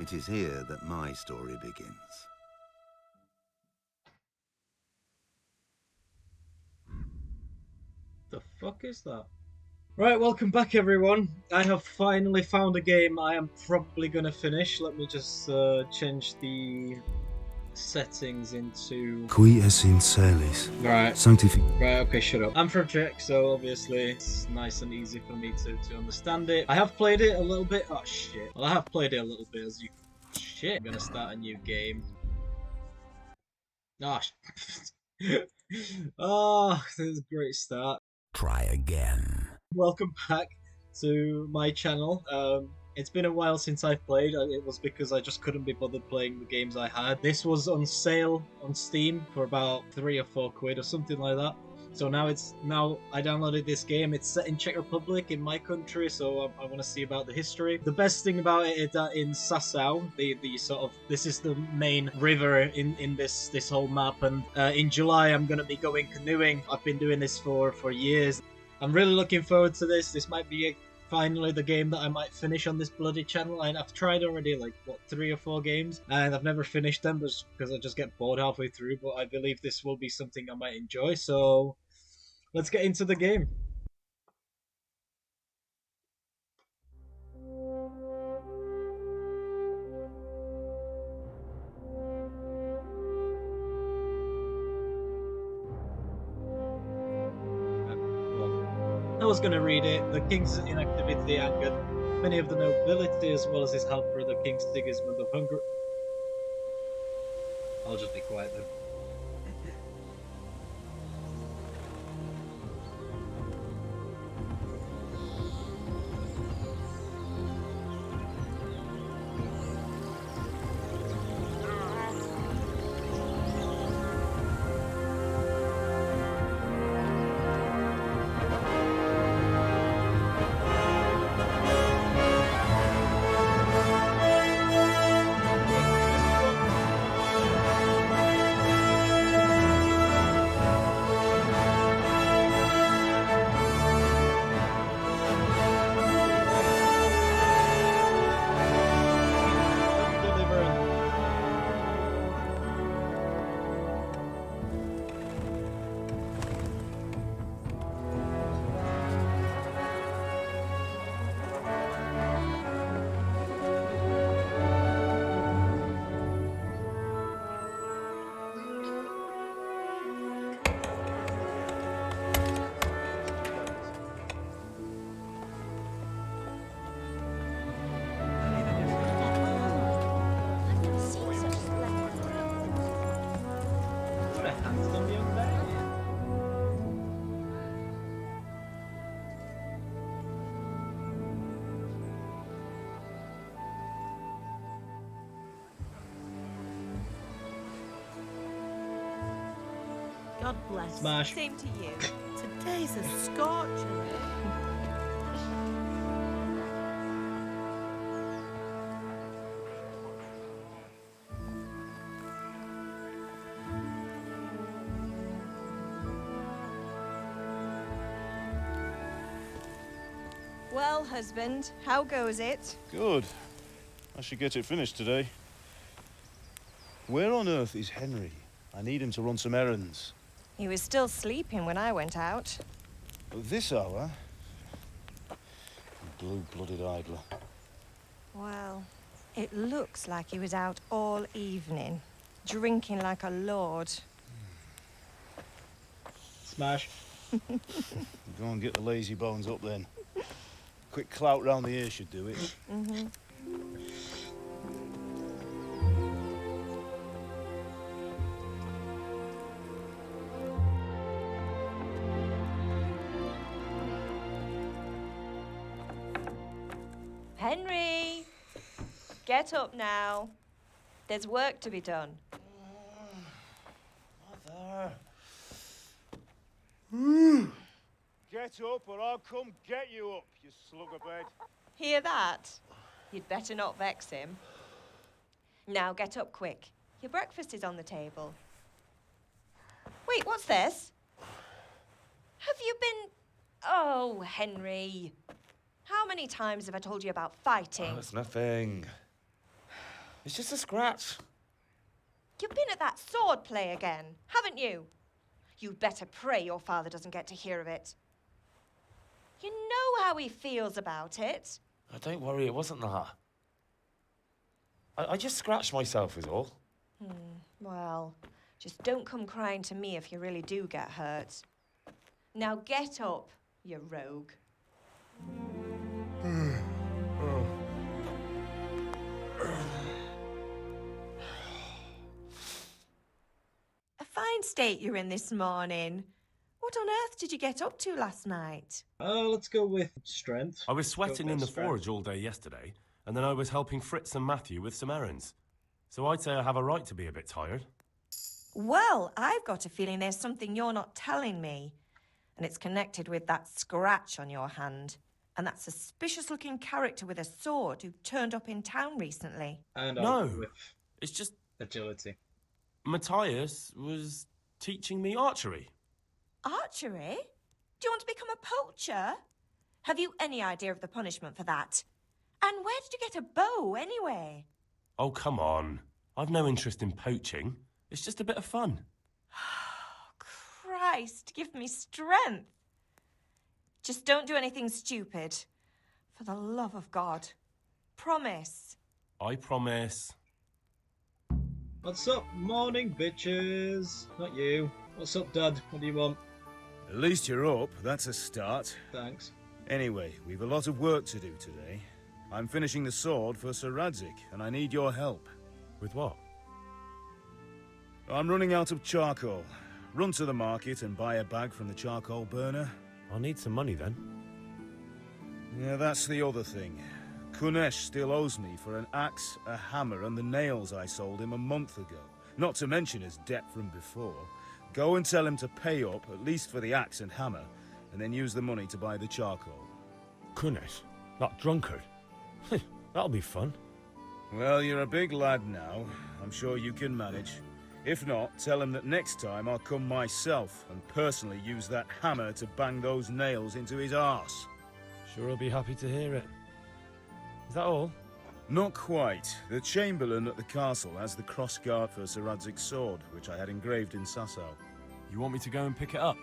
It is here that my story begins. The fuck is that? Right, welcome back everyone. I have finally found a game I am probably gonna finish. Let me just change the settings into... Qui es in celis, Right. sanctific. Right, okay, shut up. I'm from Czech, so obviously it's nice and easy for me to understand it. I have played it a little bit. Oh shit. Well, I have played it a little bit as you... Shit. I'm gonna start a new game. Oh, oh, this is a great start. Try again. Welcome back to my channel. It's been a while since I've played. It was because I just couldn't be bothered playing the games I had. This was on sale on Steam for about £3 or £4 or something like that. So now I downloaded this game. It's set in Czech Republic in my country, so I want to see about the history. The best thing about it is that in Sasau, the sort of, this is the main river in this whole map, and in July I'm gonna be going canoeing. I've been doing this for years. I'm really looking forward to this. This might be finally the game that I might finish on this bloody channel. And I've tried already like, what, 3 or 4 games? And I've never finished them because I just get bored halfway through. But I believe this will be something I might enjoy. So let's get into the game. I was going to read it. The king's inactivity angered many of the nobility as well as his half brother King Sigismund of Hungary. I'll just be quiet then. God bless. Smash. Same to you. Today's a scorcher, eh? Well, husband, how goes it? Good. I should get it finished today. Where on earth is Henry? I need him to run some errands. He was still sleeping when I went out. At this hour? Blue-blooded idler. Well, it looks like he was out all evening, drinking like a lord. Smash. Go and get the lazy bones up then. Quick clout round the ear should do it. Mm-hmm. Henry! Get up now. There's work to be done. Mother. Get up or I'll come get you up, you slugabed. Hear that? You'd better not vex him. Now get up quick. Your breakfast is on the table. Wait, what's this? Have you been... Oh, Henry. How many times have I told you about fighting? Oh, it's nothing. It's just a scratch. You've been at that sword play again, haven't you? You'd better pray your father doesn't get to hear of it. You know how he feels about it. Oh, don't worry, it wasn't that. I just scratched myself is all. Well, just don't come crying to me if you really do get hurt. Now get up, you rogue. A fine state you're in this morning. What on earth did you get up to last night? Let's go with strength. I was sweating Go in with the strength. forge all day yesterday, and then I was helping Fritz and Matthew with some errands. So I'd say I have a right to be a bit tired. Well, I've got a feeling there's something you're not telling me. And it's connected with that scratch on your hand. And that suspicious-looking character with a sword who turned up in town recently. And No. I'll go with It's just agility. Matthias was teaching me archery. Archery? Do you want to become a poacher? Have you any idea of the punishment for that? And where did you get a bow, anyway? Oh, come on. I've no interest in poaching. It's just a bit of fun. Christ, give me strength. Just don't do anything stupid. For the love of God. Promise. I promise. What's up, morning bitches? Not you. What's up, Dad? What do you want? At least you're up, that's a start. Thanks. Anyway, we've a lot of work to do today. I'm finishing the sword for Sir Radzik, and I need your help. With what? I'm running out of charcoal. Run to the market and buy a bag from the charcoal burner. I'll need some money then. Yeah, that's the other thing. Kunesh still owes me for an axe, a hammer, and the nails I sold him a month ago. Not to mention his debt from before. Go and tell him to pay up, at least for the axe and hammer, and then use the money to buy the charcoal. Kunesh? That drunkard? That'll be fun. Well, you're a big lad now. I'm sure you can manage. If not, tell him that next time I'll come myself and personally use that hammer to bang those nails into his arse. Sure, I'll be happy to hear it. Is that all? Not quite. The Chamberlain at the castle has the crossguard for Sir Radzik's sword, which I had engraved in Sasau. You want me to go and pick it up?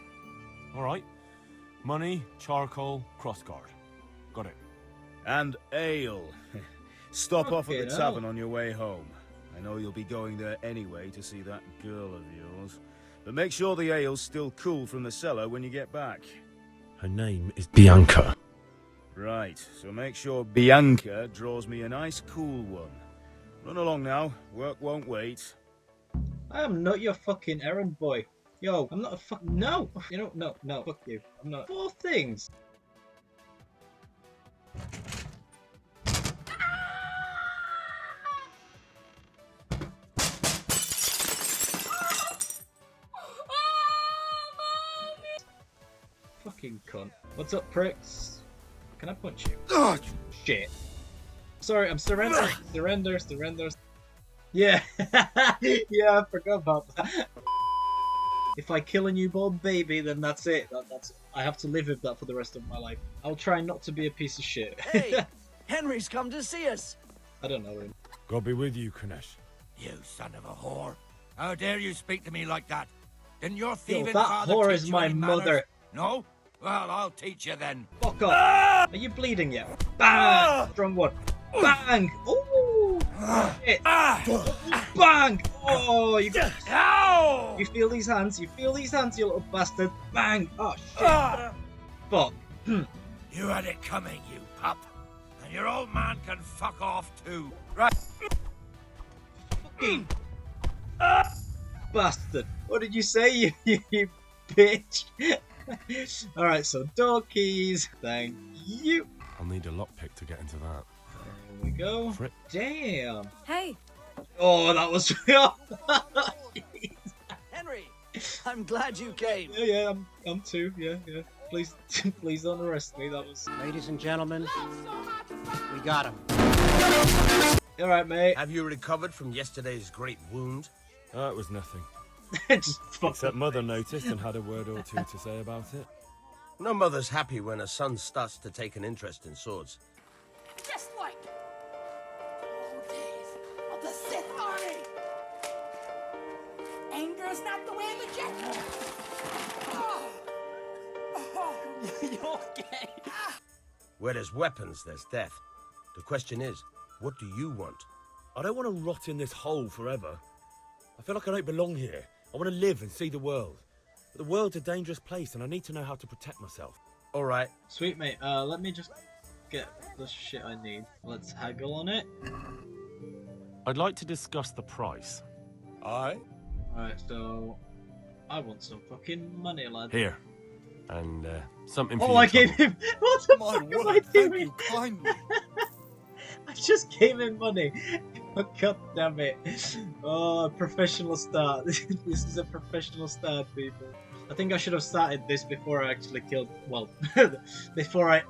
All right. Money, charcoal, crossguard. Got it. And ale. Stop off at the Fucking tavern hell. on your way home. I know you'll be going there anyway to see that girl of yours. But make sure the ale's still cool from the cellar when you get back. Her name is Bianca. Right, so make sure Bianca draws me a nice cool one. Run along now, work won't wait. I am not your fucking errand boy. Yo, I'm not a fuck. No! You know, no, fuck you. I'm not. Four things. Fucking cunt. What's up, pricks? Can I punch you? Shit. Sorry, I'm surrendering. Surrender. Yeah. Yeah, I forgot about that. If I kill a newborn baby, then that's it. That's I have to live with that for the rest of my life. I'll try not to be a piece of shit. Hey, Henry's come to see us. I don't know him. God be with you, Kunesh. You son of a whore. How dare you speak to me like that? Didn't your Yo, thieving that father whore teach is you my any manners? mother. No? Well, I'll teach you then. Fuck off. Are you bleeding yet? Bang! Strong one. Bang! Ooh! Shit. Bang! Oh, you got... Ow! You feel these hands? You feel these hands, you little bastard? Bang! Oh, shit. Fuck. You had it coming, you pup. And your old man can fuck off too. Right? Fucking... Bastard. What did you say, you bitch? Alright, so door keys. Thank you. I'll need a lockpick to get into that. There we go. Frick. Damn. Hey, Oh, that was... Henry, I'm glad you came. Yeah, I'm too. Yeah. Please, please don't arrest me. That was... Ladies and gentlemen, we got him. Alright, mate. Have you recovered from yesterday's great wound? It was nothing. Just fuck Except Mother noticed and had a word or two to say about it. No mother's happy when her son starts to take an interest in swords. just like old days of the is not the way of the gentle. You're gay. Where there's weapons, there's death. The question is, what do you want? I don't want to rot in this hole forever. I feel like I don't belong here. I want to live and see the world. But the world's a dangerous place, and I need to know how to protect myself. All right. Sweet, mate. Let me just get the shit I need. Let's haggle on it. I'd like to discuss the price. Aye? Alright, so... I want some fucking money, lad. Here. And, something for Oh, you, I gave Trouble. him... What the My fuck am I word, thank doing? you kindly. I just gave him money. Oh, God damn it. Oh, professional start. This is a professional start, people. I think I should have started this before I actually killed... Well, before I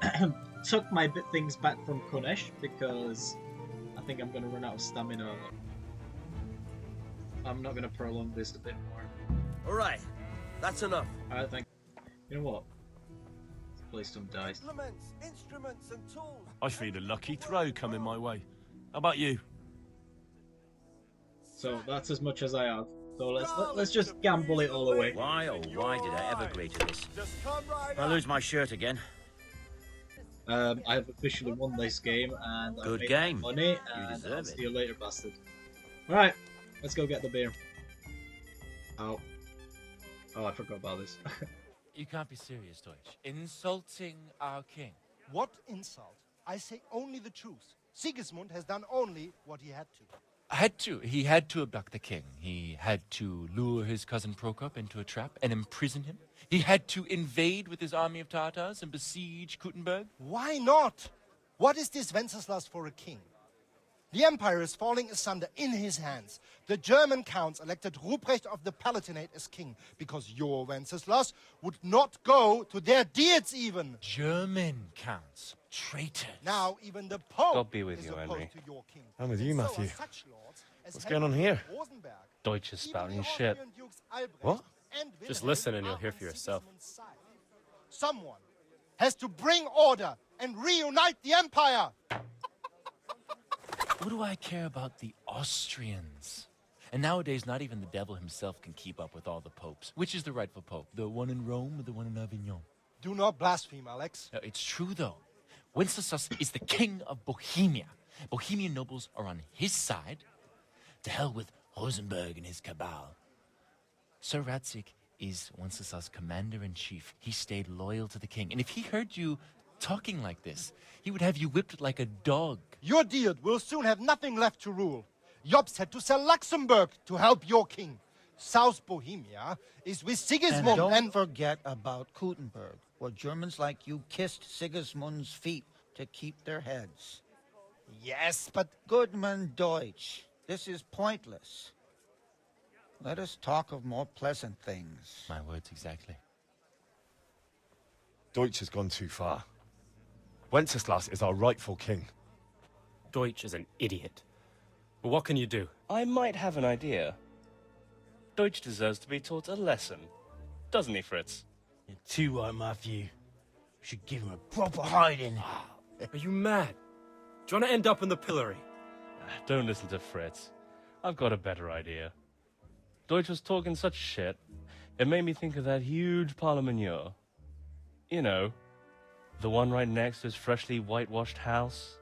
took my things back from Kunesh, because I think I'm going to run out of stamina. I'm not going to prolong this a bit more. All right. That's enough. Alright, thank you. You know what? Let's play some dice. Implements, instruments, and tools. I feel a lucky throw coming my way. How about you? So that's as much as I have. So let's just gamble it all away. Why, oh why did I ever agree to this? I lose my shirt again. I have officially won this game, and Good I made game. money, You and deserve I'll it. see you later, bastard. Alright, let's go get the beer. Ow. Oh, I forgot about this. You can't be serious, Deutsch. Insulting our king. What insult? I say only the truth. Sigismund has done only what he had to. He had to abduct the king. He had to lure his cousin Prokop into a trap and imprison him. He had to invade with his army of Tatars and besiege Kuttenberg. Why not? What is this Wenceslas for a king? The empire is falling asunder in his hands. The German counts elected Ruprecht of the Palatinate as king because your Wenceslas would not go to their deeds even. German counts. Traitors. Now even the Pope God be with is you, opposed Henry. to your king. I'm with you, So are Matthew. such lords as What's Henry going on here? of Rosenberg. Deutsch is Even spouting the shit. Austrian Dukes Albrecht What? and Just Wilhelm listen and you'll are hear on for yourself. Sigismund's side. Someone has to bring order and reunite the empire. What do I care about the Austrians? And nowadays, not even the devil himself can keep up with all the popes. Which is the rightful pope? The one in Rome or the one in Avignon? Do not blaspheme, Alex. It's true, though. Wenceslas is the king of Bohemia. Bohemian nobles are on his side. To hell with Rosenberg and his cabal. Sir Radzik is Wenceslas' commander-in-chief. He stayed loyal to the king. And if he heard you talking like this, he would have you whipped like a dog. Your Diet will soon have nothing left to rule. Jobst had to sell Luxembourg to help your king. South Bohemia is with Sigismund And don't forget about Kuttenberg, where Germans like you kissed Sigismund's feet to keep their heads. Yes, but... Goodman Deutsch, this is pointless. Let us talk of more pleasant things. My words exactly. Deutsch has gone too far. Wenceslas is our rightful king. Deutsch is an idiot. But what can you do? I might have an idea. Deutsch deserves to be taught a lesson. Doesn't he, Fritz? You're too right, Matthew. We should give him a proper hiding. Are you mad? Do you want to end up in the pillory? Don't listen to Fritz. I've got a better idea. Deutsch was talking such shit, it made me think of that huge parliament. You know, the one right next to his freshly whitewashed house.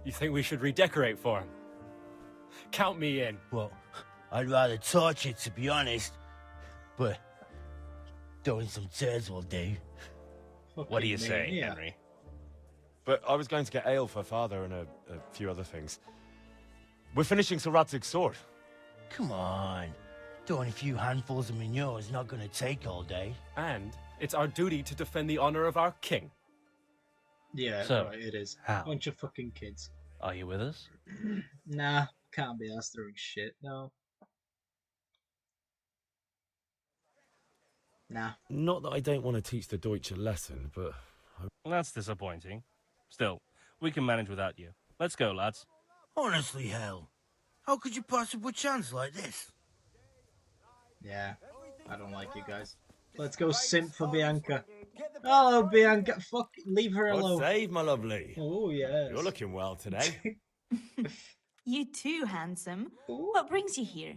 You think we should redecorate for him? Count me in. Well, I'd rather torch it, to be honest. But throwing some turds will do. What do you say, Henry? But I was going to get ale for father and a few other things. We're finishing Sir Radzig's sword. Come on. Throwing a few handfuls of manure is not going to take all day. And it's our duty to defend the honor of our king. Yeah, So, right, it is. how? Bunch of fucking kids. Are you with us? Nah, can't be asked throwing shit, no. Nah. Not that I don't want to teach the Deutsch a lesson, but... That's disappointing. Still, we can manage without you. Let's go, lads. Honestly, hell. How could you possibly chance like this? Yeah, I don't like you guys. Let's go simp for Bianca. Oh, Bianca, fuck, leave her alone. God save, my lovely. Oh, yes. You're looking well today. You too, handsome. What brings you here?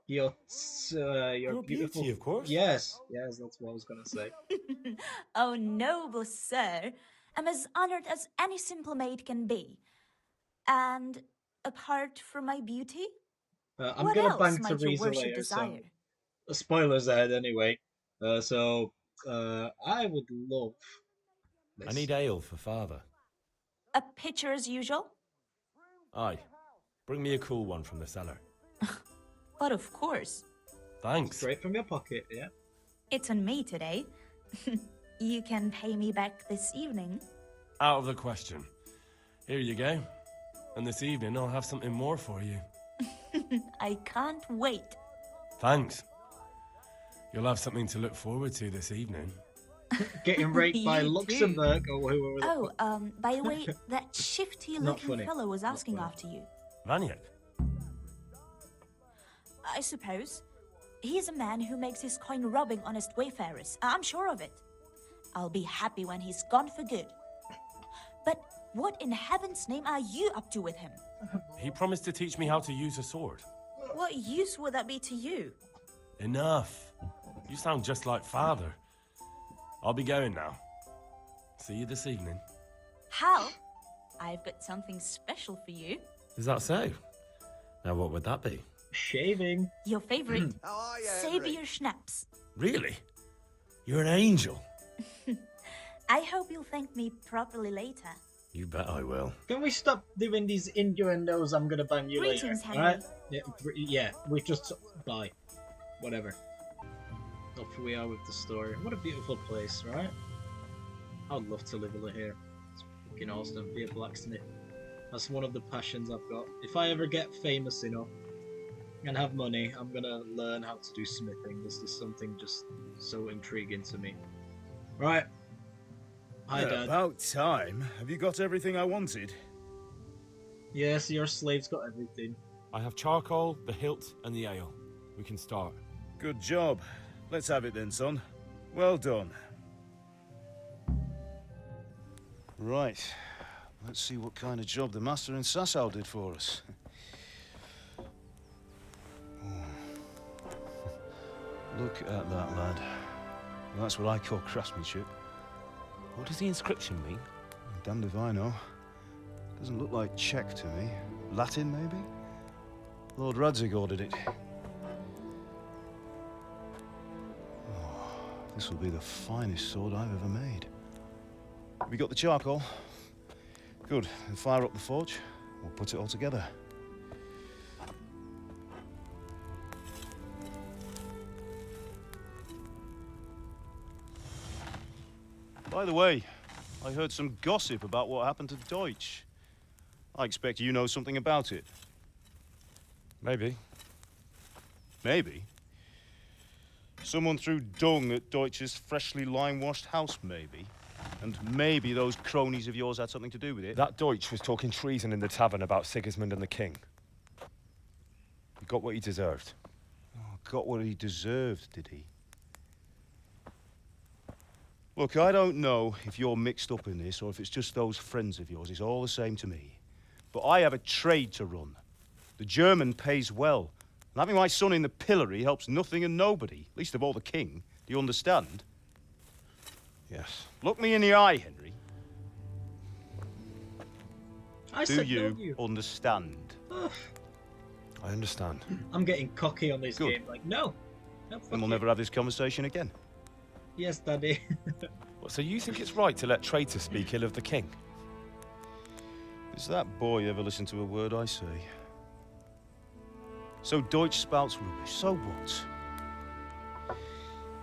Your beautiful. beauty, of course. Yes, that's what I was gonna say. Oh, noble sir, I'm as honored as any simple maid can be. And apart from my beauty, I'm what gonna else bang might your Teresa worship later, desire? so spoilers ahead anyway. I would love. I need ale for father. A pitcher as usual? Aye. Bring me a cool one from the cellar. But of course. Thanks. Straight from your pocket, yeah. It's on me today. You can pay me back this evening. Out of the question. Here you go. And this evening I'll have something more for you. I can't wait. Thanks. You'll have something to look forward to this evening. Getting raped by You Luxembourg too. or whoever. Oh, by the way, that shifty Not looking funny. fellow was Not asking funny. after you. Vaniak? I suppose. He's a man who makes his coin robbing honest wayfarers. I'm sure of it. I'll be happy when he's gone for good. But what in heaven's name are you up to with him? He promised to teach me how to use a sword. What use would that be to you? Enough. You sound just like father. I'll be going now. See you this evening. Hal, I've got something special for you. Is that so? Now what would that be? Shaving. Your favorite Savior Schnapps. Really? You're an angel. I hope you'll thank me properly later. You bet I will. Can we stop doing these innuendos? I'm gonna bang you later. Greetings, Henry. Alright? Yeah, we just bye. Whatever. Off we are with the story. What a beautiful place, right? I'd love to live here. It's fucking awesome. Be a blacksmith. That's one of the passions I've got. If I ever get famous enough and have money, I'm gonna learn how to do smithing. This is something just so intriguing to me. Right. Hi, Dad. About time. Have you got everything I wanted? Yes, your slave's got everything. I have charcoal, the hilt, and the ale. We can start. Good job. Let's have it then, son. Well done. Right. Let's see what kind of job the master in Sasau did for us. Look at that, lad. That's what I call craftsmanship. What does the inscription mean? Damned if I know. Doesn't look like Czech to me. Latin, maybe? Lord Radzig ordered it. Oh, this will be the finest sword I've ever made. Have you got the charcoal? Good. Then fire up the forge. We'll put it all together. By the way, I heard some gossip about what happened to Deutsch. I expect you know something about it. Maybe. Maybe? Someone threw dung at Deutsch's freshly lime-washed house, maybe? And maybe those cronies of yours had something to do with it? That Deutsch was talking treason in the tavern about Sigismund and the king. He got what he deserved. Oh, got what he deserved, did he? Look, I don't know if you're mixed up in this or if it's just those friends of yours. It's all the same to me. But I have a trade to run. The German pays well. And having my son in the pillory helps nothing and nobody, least of all the king. Do you understand? Yes. Look me in the eye, Henry. I Do said you understand? I understand. I'm getting cocky on this Good. game. Like, no. No, fuck And we'll you. never have this conversation again. Yes, Daddy. What, so you think it's right to let traitors speak ill of the king? Does that boy ever listen to a word I say? So Deutsch spouts rubbish. So what?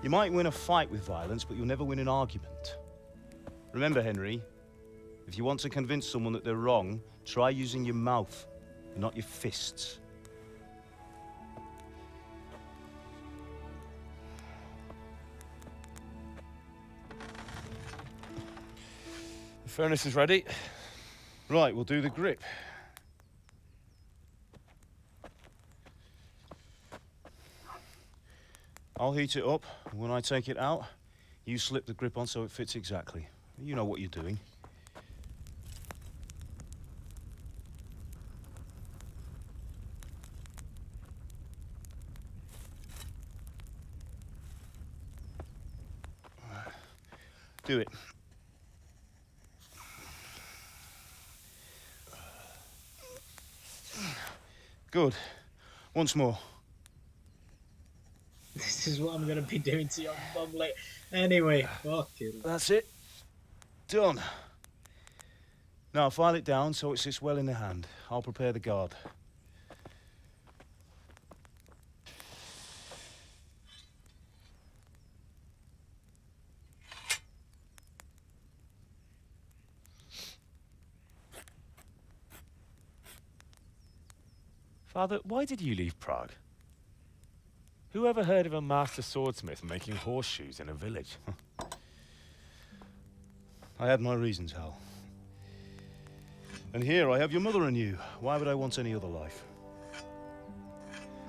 You might win a fight with violence, but you'll never win an argument. Remember, Henry, if you want to convince someone that they're wrong, try using your mouth and not your fists. The furnace is ready. Right, we'll do the grip. I'll heat it up, and when I take it out, you slip the grip on so it fits exactly. You know what you're doing. Do it. Good. Once more. This is what I'm gonna be doing to your mum later. Anyway, fucking. That's it. Done. Now file it down so it sits well in the hand. I'll prepare the guard. Father, why did you leave Prague? Who ever heard of a master swordsmith making horseshoes in a village? I had my reasons, Hal. And here I have your mother and you. Why would I want any other life?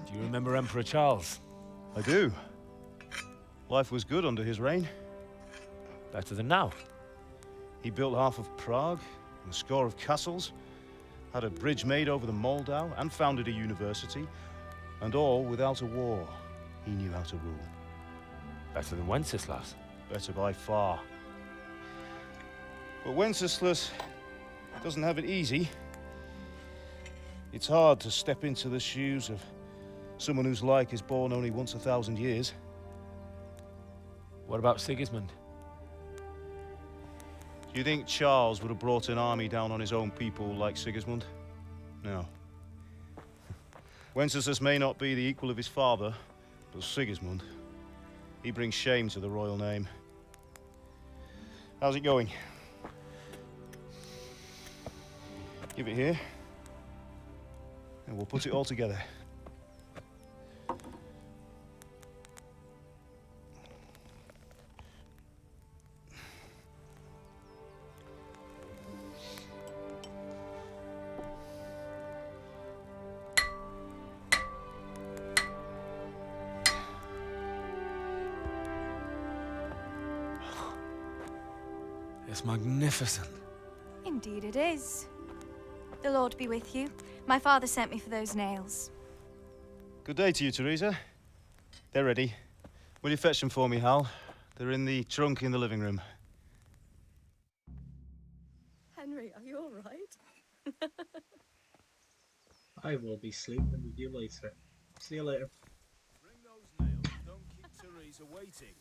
Do you remember Emperor Charles? I do. Life was good under his reign. Better than now. He built half of Prague, and a score of castles, had a bridge made over the Moldau, and founded a university, and all without a war. He knew how to rule. Better than Wenceslas. Better by far. But Wenceslas doesn't have it easy. It's hard to step into the shoes of someone whose like is born only once 1,000 years. What about Sigismund? Do you think Charles would have brought an army down on his own people like Sigismund? No. Wenceslas may not be the equal of his father, but Sigismund, he brings shame to the royal name. How's it going? Give it here, and we'll put it all together. It's magnificent. Indeed it is. The Lord be with you. My father sent me for those nails. Good day to you, Teresa. They're ready. Will you fetch them for me, Hal? They're in the trunk in the living room. Henry, are you all right? I will be sleeping with you later. See you later. Bring those nails. Don't keep Teresa waiting.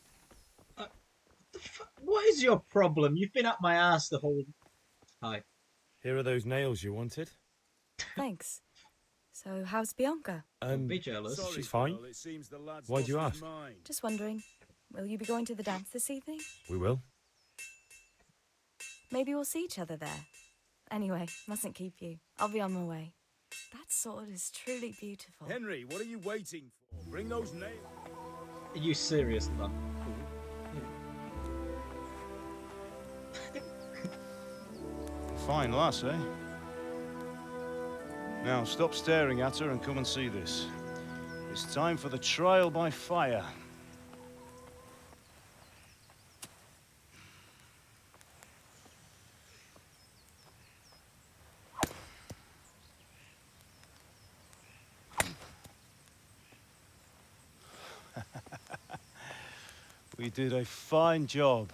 What is your problem? You've been up my ass the whole... Hi. Here are those nails you wanted. Thanks. So, how's Bianca? Don't be jealous. She's fine. Why do you ask? Just wondering, will you be going to the dance this evening? We will. Maybe we'll see each other there. Anyway, mustn't keep you. I'll be on my way. That sword is truly beautiful. Henry, what are you waiting for? Bring those nails. Are you serious, man? Fine lass, eh? Now stop staring at her and come and see this. It's time for the trial by fire. We did a fine job.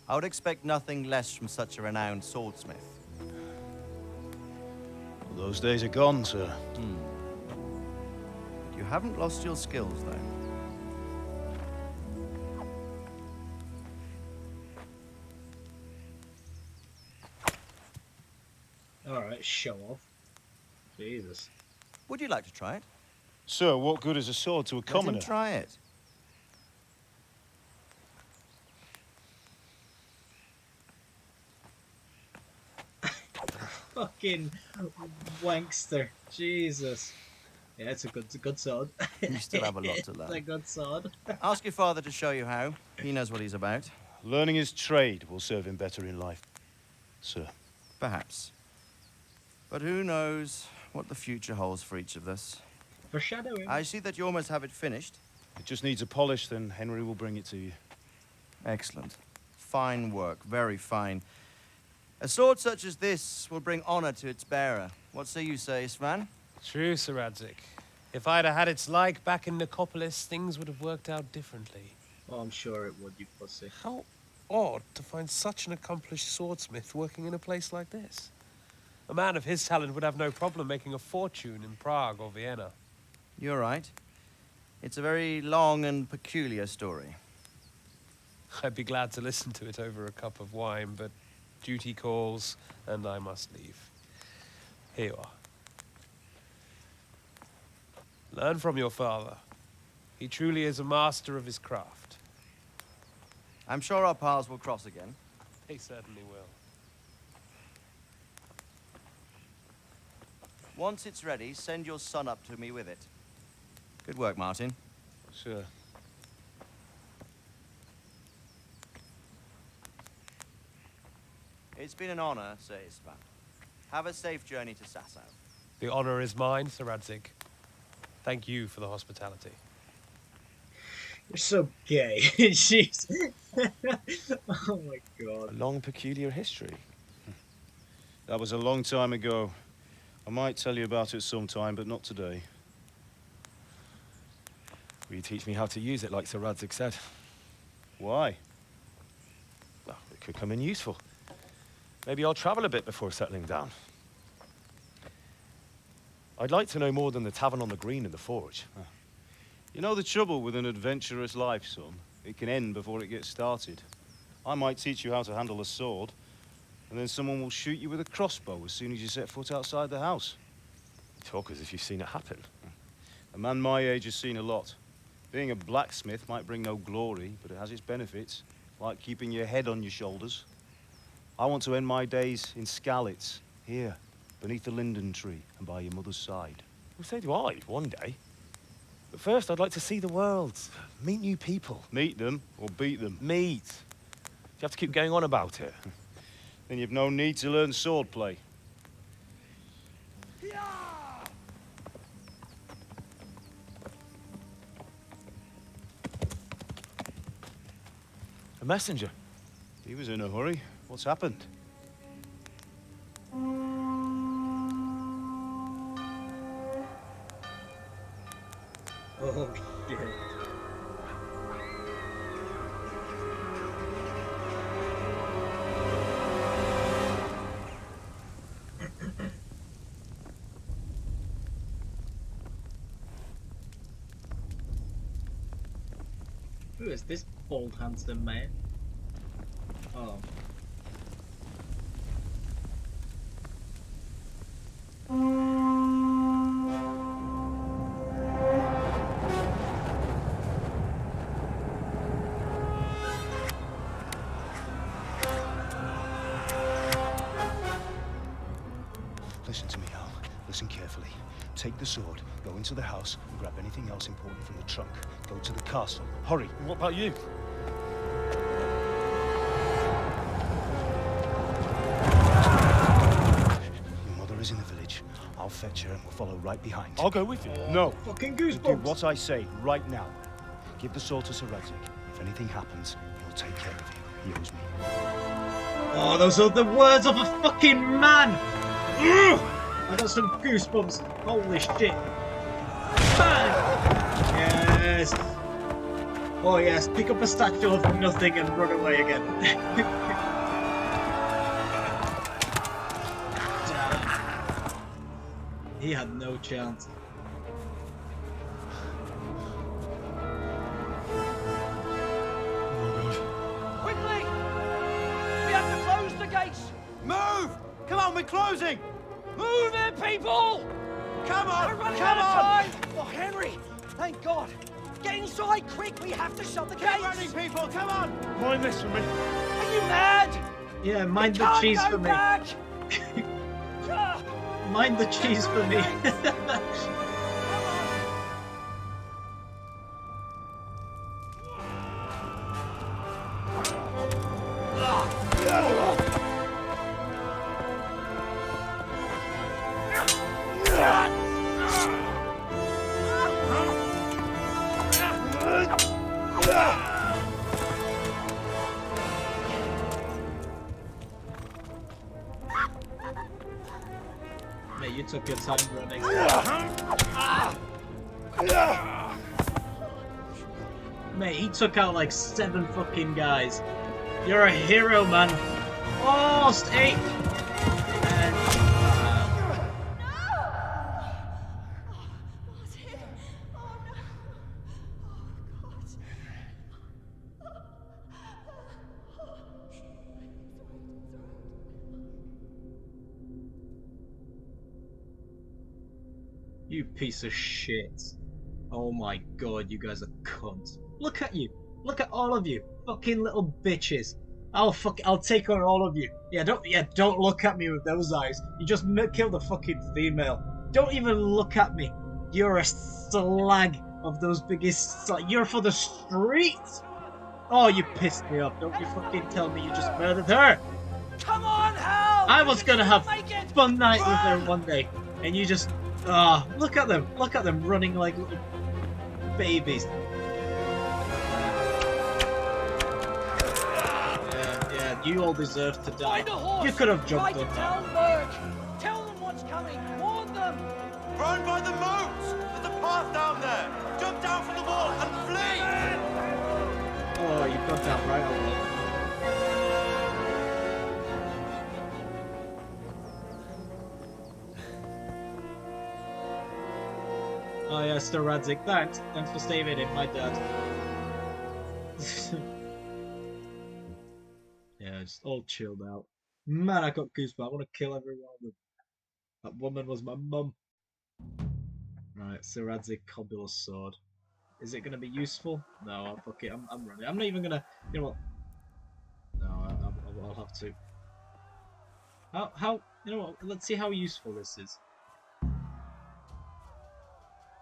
I would expect nothing less from such a renowned swordsmith. Well, those days are gone, sir. You haven't lost your skills, though. Alright, show off. Jesus. Would you like to try it? Sir, what good is a sword to a commoner? Let him try it. Fucking wankster. Jesus. Yeah, it's a good sword. You still have a lot to learn. It's a good sword. Ask your father to show you how. He knows what he's about. Learning his trade will serve him better in life, sir. Perhaps. But who knows what the future holds for each of us. Foreshadowing. I see that you almost have it finished. It just needs a polish, then Henry will bring it to you. Excellent. Fine work, very fine. A sword such as this will bring honor to its bearer. What say you, Svan? True, Sir Radzik. If I'd have had its like back in Nicopolis, things would have worked out differently. Oh, I'm sure it would, you pussy. How odd to find such an accomplished swordsmith working in a place like this. A man of his talent would have no problem making a fortune in Prague or Vienna. You're right. It's a very long and peculiar story. I'd be glad to listen to it over a cup of wine, but duty calls, and I must leave. Here you are. Learn from your father. He truly is a master of his craft. I'm sure our paths will cross again. He certainly will. Once it's ready, send your son up to me with it. Good work, Martin. Sure. It's been an honor, Sir Istvan. Have a safe journey to Sasau. The honor is mine, Sir Radzig. Thank you for the hospitality. You're so gay. Jeez. Oh my god. A long, peculiar history. That was a long time ago. I might tell you about it sometime, but not today. Will you teach me how to use it, like Sir Radzig said? Why? Well, it could come in useful. Maybe I'll travel a bit before settling down. I'd like to know more than the tavern on the green and the forge. You know the trouble with an adventurous life, son? It can end before it gets started. I might teach you how to handle a sword, and then someone will shoot you with a crossbow as soon as you set foot outside the house. You talk as if you've seen it happen. A man my age has seen a lot. Being a blacksmith might bring no glory, but it has its benefits, like keeping your head on your shoulders. I want to end my days in Skalitz, here, beneath the linden tree and by your mother's side. Well, so do I, one day. But first, I'd like to see the world, meet new people. Meet them or beat them? Meet. Do you have to keep going on about it? Then you've no need to learn swordplay. A messenger. He was in a hurry. What's happened? Oh, shit. Who is this bald, handsome man? Oh. Listen to me, Al. Listen carefully. Take the sword, go into the house, and grab anything else important from the trunk. Go to the castle. Hurry. And what about you? Your mother is in the village. I'll fetch her and we'll follow right behind. I'll go with you. No. Fucking You goosebumps. do what I say right now. Give the sword to Sir Radzig. If anything happens, he'll take care of you. He owes me. Oh, those are the words of a fucking man! Ugh! I got some goosebumps. Holy shit. Bang! Yes. Oh yes, pick up a statue of nothing and run away again. Damn. He had no chance. Quickly! We have to close the gates! Move! Come on, we're closing! Move it, people! Come on! We're running Come out of on! time! Oh, Henry! Thank God! Get inside, quick! We have to shut the gates! Get running, people! Come on! Mind this for me. Are you mad? Yeah, mind You the can't cheese go for me. back. Mind the cheese for me. Mate, you took your time running. Mate, he took out like 7 fucking guys. You're a hero, man. Oh, stay. You piece of shit. Oh my god, you guys are cunts. Look at you. Look at all of you. Fucking little bitches. I'll take on all of you. Don't look at me with those eyes. You just killed a fucking female. Don't even look at me. You're a slag of those biggest you're for the streets. Oh, you pissed me off. Don't you fucking tell me you just murdered her. Come on, Hal! I was gonna have fun night with her one day, and you just look at them running like little babies. Yeah, you all deserve to die. Find a horse! You could have jumped Try on to that. tell Berg! Tell them what's coming! Warn them! Run by the moat! There's a path down there! Jump down from the wall and flee! Oh, you got that right away. Oh yeah, Sir Radzik, thanks for saving him, my dad. Yeah, just all chilled out. Man, I got goosebumps. I want to kill every one of them. That woman was my mum. Right, Sir Radzik Cobulos sword. Is it gonna be useful? No, fuck it. I'm running. I'm not even gonna. You know what? No, I'll have to. How? You know what? Let's see how useful this is.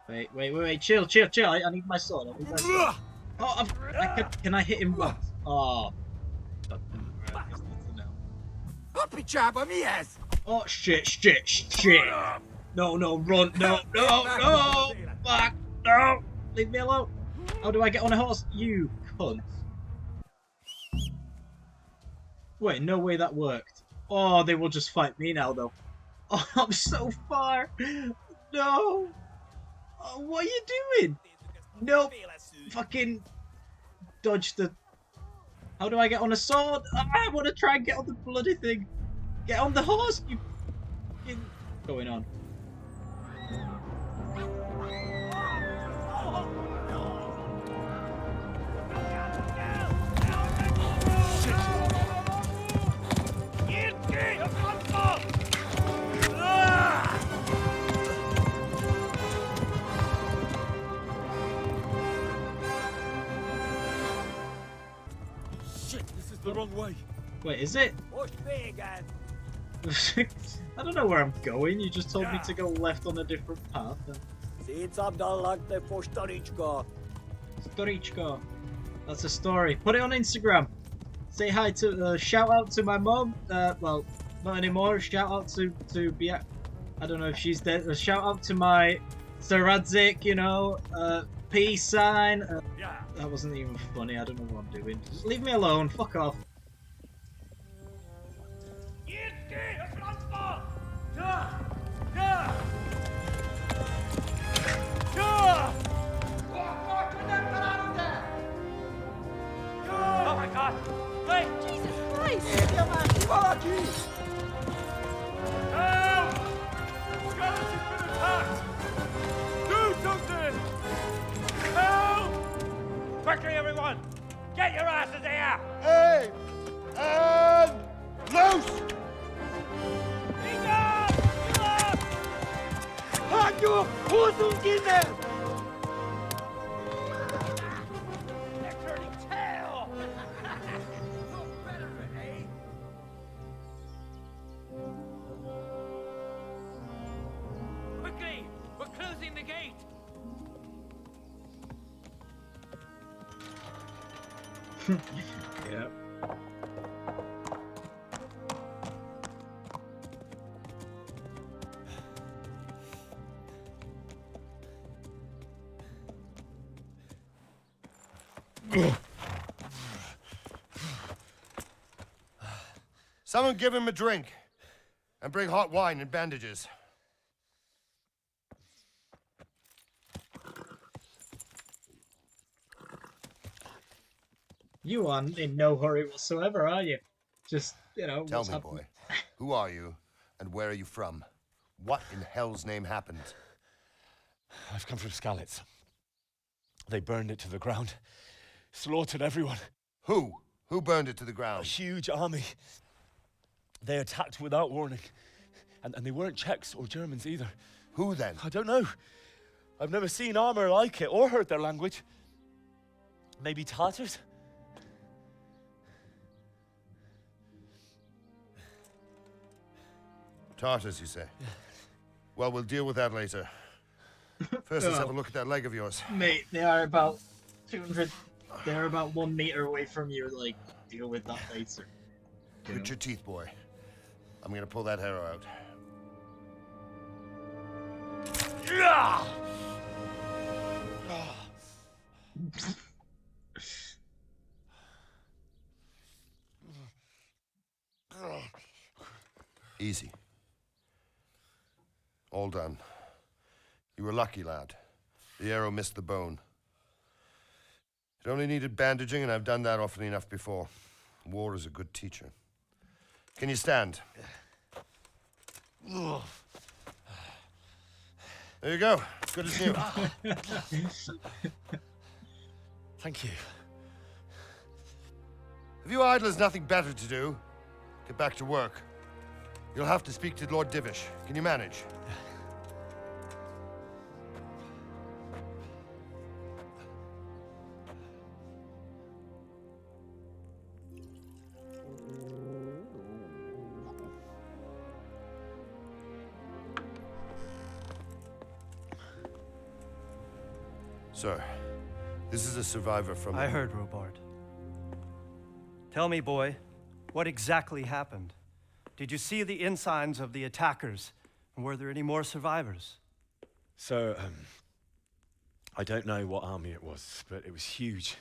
Wait. Chill. I need my sword. Oh, can I hit him once? Oh. Oh, shit. No, run. No. Fuck. No. Leave me alone. How do I get on a horse? You cunt. Wait, no way that worked. Oh, they will just fight me now, though. Oh, I'm so far. No. Oh, what are you doing? Nope. Fucking dodge the... How do I get on a sword? I want to try and get on the bloody thing. Get on the horse, you... Going on. Shit, this is the wrong way. Wait, is it? I don't know where I'm going. You just told me to go left on a different path. Storichko. That's a story. Put it on Instagram. Say hi to, shout out to my mom. Well, not anymore. Shout out to Bia. I don't know if she's dead. Shout out to my Sir Radzik, you know, peace sign. That wasn't even funny. I don't know what I'm doing. Just leave me alone. Fuck off. Oh my God! Wait! Jesus Christ! Help! Skeleton's been attacked! Do something! Help! Quickly, everyone! Get your asses here! Hey! And loose! Hanyo! Hosenkinder! They're turning tail! Quickly! We're closing the gate! Yeah. Someone give him a drink. And bring hot wine and bandages. You aren't in no hurry whatsoever, are you? Just, you know, Tell what's me, happening? boy, who are you, and where are you from? What in hell's name happened? I've come from Skalitz. They burned it to the ground. Slaughtered everyone. Who? Who burned it to the ground? A huge army. They attacked without warning. And they weren't Czechs or Germans either. Who then? I don't know. I've never seen armor like it or heard their language. Maybe Tatars? Tartars, you say? Yeah. Well, we'll deal with that later. First, let's have a look at that leg of yours. Mate, they are about 200... They're about 1 meter away from you, like, deal with that later. Grit your teeth, boy. I'm gonna pull that arrow out. Yeah! Easy. All done. You were lucky, lad. The arrow missed the bone. It only needed bandaging, and I've done that often enough before. War is a good teacher. Can you stand? There you go. Good as new. Thank you. Have you idlers nothing better to do? Get back to work. You'll have to speak to Lord Divish. Can you manage? Sir, this is a survivor from... I heard, Robard. Tell me, boy, what exactly happened? Did you see the ensigns of the attackers? And were there any more survivors? So, I don't know what army it was, but it was huge.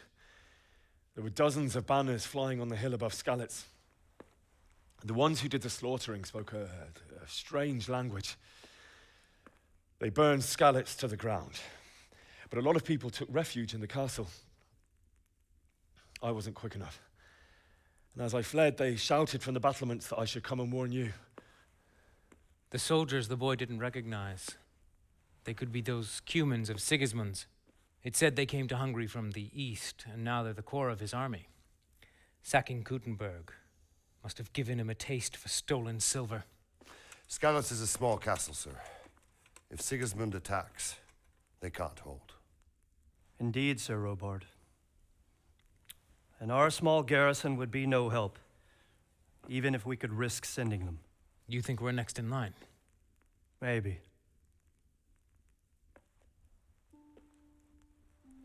There were dozens of banners flying on the hill above Skalitz. The ones who did the slaughtering spoke a strange language. They burned Skalitz to the ground. But a lot of people took refuge in the castle. I wasn't quick enough. And as I fled, they shouted from the battlements that I should come and warn you. The soldiers the boy didn't recognize. They could be those Cumans of Sigismund's. It said they came to Hungary from the east, and now they're the core of his army. Sacking Gutenberg must have given him a taste for stolen silver. Skalitz is a small castle, sir. If Sigismund attacks, they can't hold. Indeed, Sir Robard. And our small garrison would be no help, even if we could risk sending them. You think we're next in line? Maybe.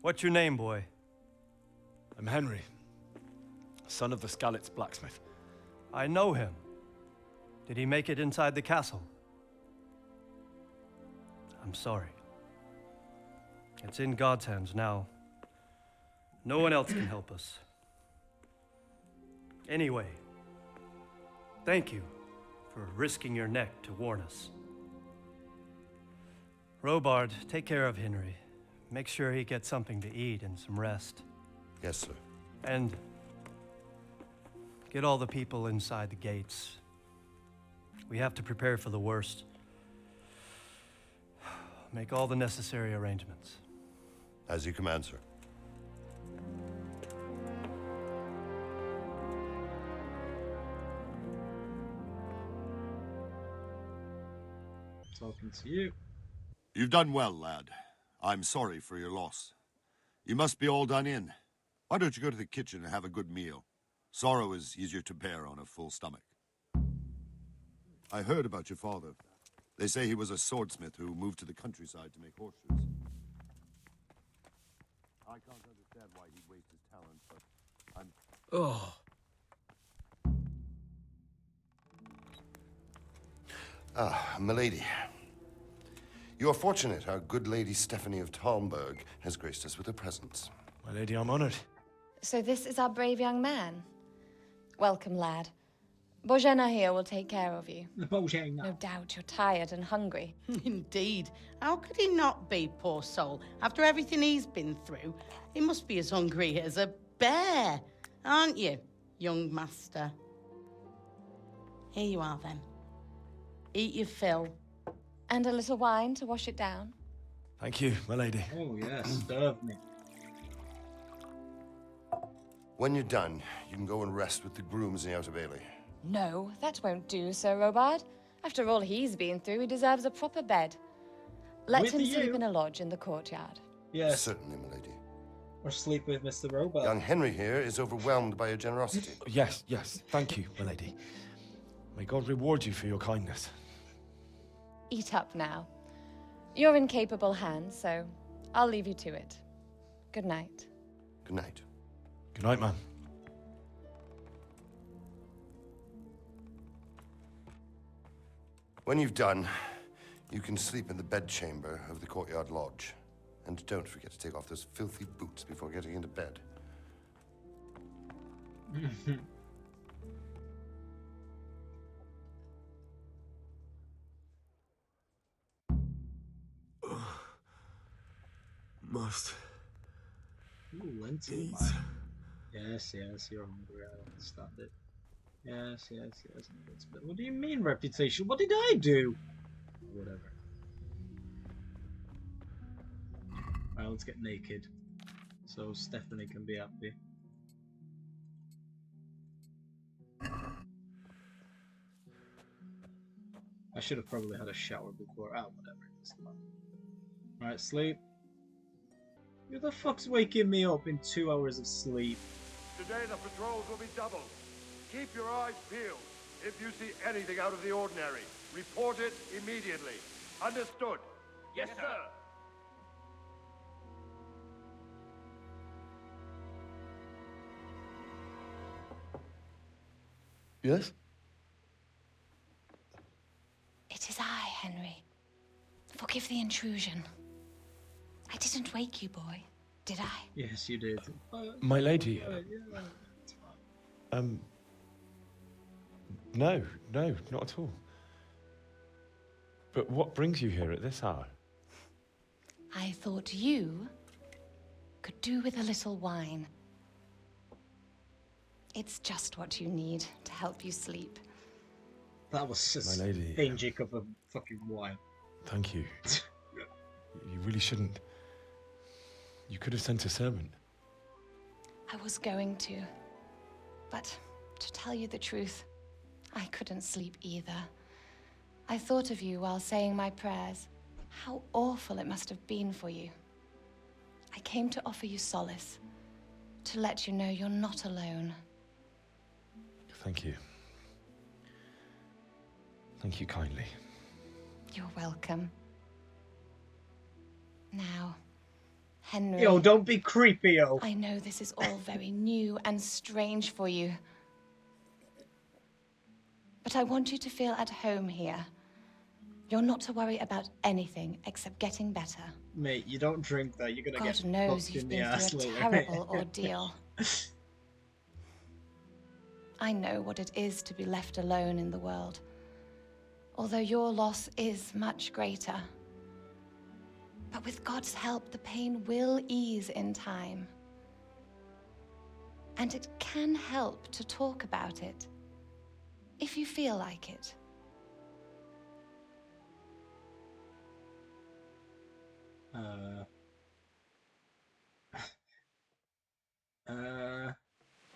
What's your name, boy? I'm Henry, son of the Skalitz blacksmith. I know him. Did he make it inside the castle? I'm sorry. It's in God's hands now. No one else can help us. Anyway, thank you for risking your neck to warn us. Robard, take care of Henry. Make sure he gets something to eat and some rest. Yes, sir. And get all the people inside the gates. We have to prepare for the worst. Make all the necessary arrangements. As you command, sir. Talking to you. You've done well, lad. I'm sorry for your loss. You must be all done in. Why don't you go to the kitchen and have a good meal? Sorrow is easier to bear on a full stomach. I heard about your father. They say he was a swordsmith who moved to the countryside to make horseshoes. I can't understand why he'd waste his talent, but I'm... Oh. Ah, milady. You are fortunate our good lady Stephanie of Talmberg has graced us with her presence. My lady, I'm honored. So this is our brave young man. Welcome, lad. Bozhena here will take care of you. Bozhena. No doubt you're tired and hungry. Indeed. How could he not be, poor soul? After everything he's been through, he must be as hungry as a bear. aren't you, young master? Here you are, then. Eat your fill. And a little wine to wash it down. Thank you, my lady. Oh, yes, serve me. When you're done, you can go and rest with the grooms in the Outer Bailey. No, that won't do, Sir Robard. After all he's been through, he deserves a proper bed. Let With him you? sleep in a lodge in the courtyard. Yes. Certainly, my lady. Or sleep with Mr. Robot. Young Henry here is overwhelmed by your generosity. Yes, yes. Thank you, my lady. May God reward you for your kindness. Eat up now. You're in capable hands, so I'll leave you to it. Good night. Good night. Good night, man. When you've done, you can sleep in the bedchamber of the courtyard lodge. And don't forget to take off those filthy boots before getting into bed. Must. Ooh, lentil wine. Yes, yes, you're hungry. I understand it. Yes, yes, yes. What do you mean, reputation? What did I do? Whatever. Alright, let's get naked. So Stephanie can be happy. I should have probably had a shower before. Ah, whatever. It doesn't matter. Alright, sleep. Who the fuck's waking me up in 2 hours of sleep? Today the patrols will be doubled. Keep your eyes peeled. If you see anything out of the ordinary, report it immediately. Understood? Yes, sir. Yes? It is I, Henry. Forgive the intrusion. I didn't wake you, boy, did I? Yes, you did. My lady. No, not at all. But what brings you here at this hour? I thought you could do with a little wine. It's just what you need to help you sleep. That was just My lady. stingy cup of fucking wine. Thank you. You really shouldn't. You could have sent a servant. I was going to. But to tell you the truth, I couldn't sleep either. I thought of you while saying my prayers. How awful it must have been for you. I came to offer you solace, to let you know you're not alone. Thank you. Thank you kindly. You're welcome. Now, Henry... Yo, don't be creepy, yo. I know this is all very new and strange for you. But I want you to feel at home here. You're not to worry about anything except getting better. Mate, you don't drink that. You're gonna God get knows fucked you've in the been ass through a later. terrible ordeal. I know what it is to be left alone in the world. Although your loss is much greater. But with God's help, the pain will ease in time. And it can help to talk about it, if you feel like it.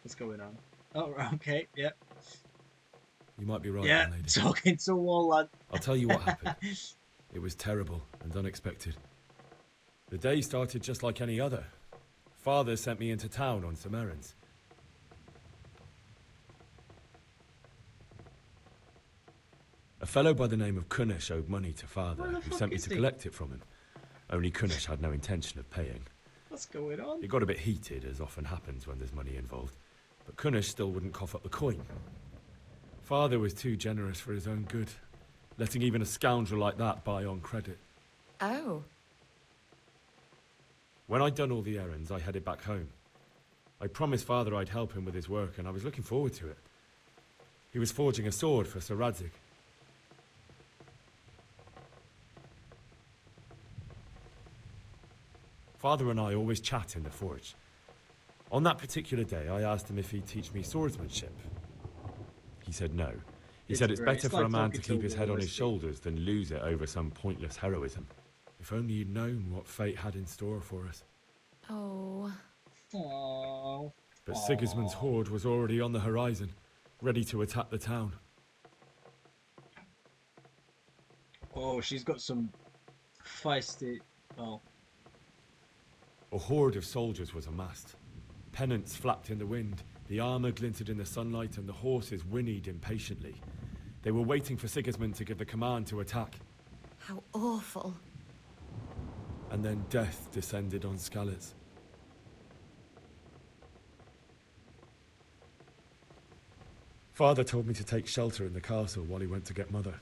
What's going on? Oh, okay, yep. You might be right, Yeah, my lady. talking to a wall, lad. I'll tell you what happened. It was terrible and unexpected. The day started just like any other. Father sent me into town on some errands. A fellow by the name of Kunish owed money to Father, Where the who fuck sent me is to he? collect it from him. Only Kunish had no intention of paying. What's going on? It got a bit heated, as often happens when there's money involved, but Kunish still wouldn't cough up the coin. Father was too generous for his own good, letting even a scoundrel like that buy on credit. Oh. When I'd done all the errands, I headed back home. I promised Father I'd help him with his work, and I was looking forward to it. He was forging a sword for Sir Radzig. Father and I always chat in the forge. On that particular day, I asked him if he'd teach me swordsmanship. He said no. He said it's great. better It's for a like man talking to to keep a his head on his walrus, shoulders than lose it over some pointless heroism. If only you'd known what fate had in store for us. Oh. Aww. But Sigismund's horde was already on the horizon, ready to attack the town. Oh, she's got some feisty. Oh. A horde of soldiers was amassed. Pennants flapped in the wind, the armour glinted in the sunlight, and the horses whinnied impatiently. They were waiting for Sigismund to give the command to attack. How awful. And then death descended on Skalitz. Father told me to take shelter in the castle while he went to get Mother.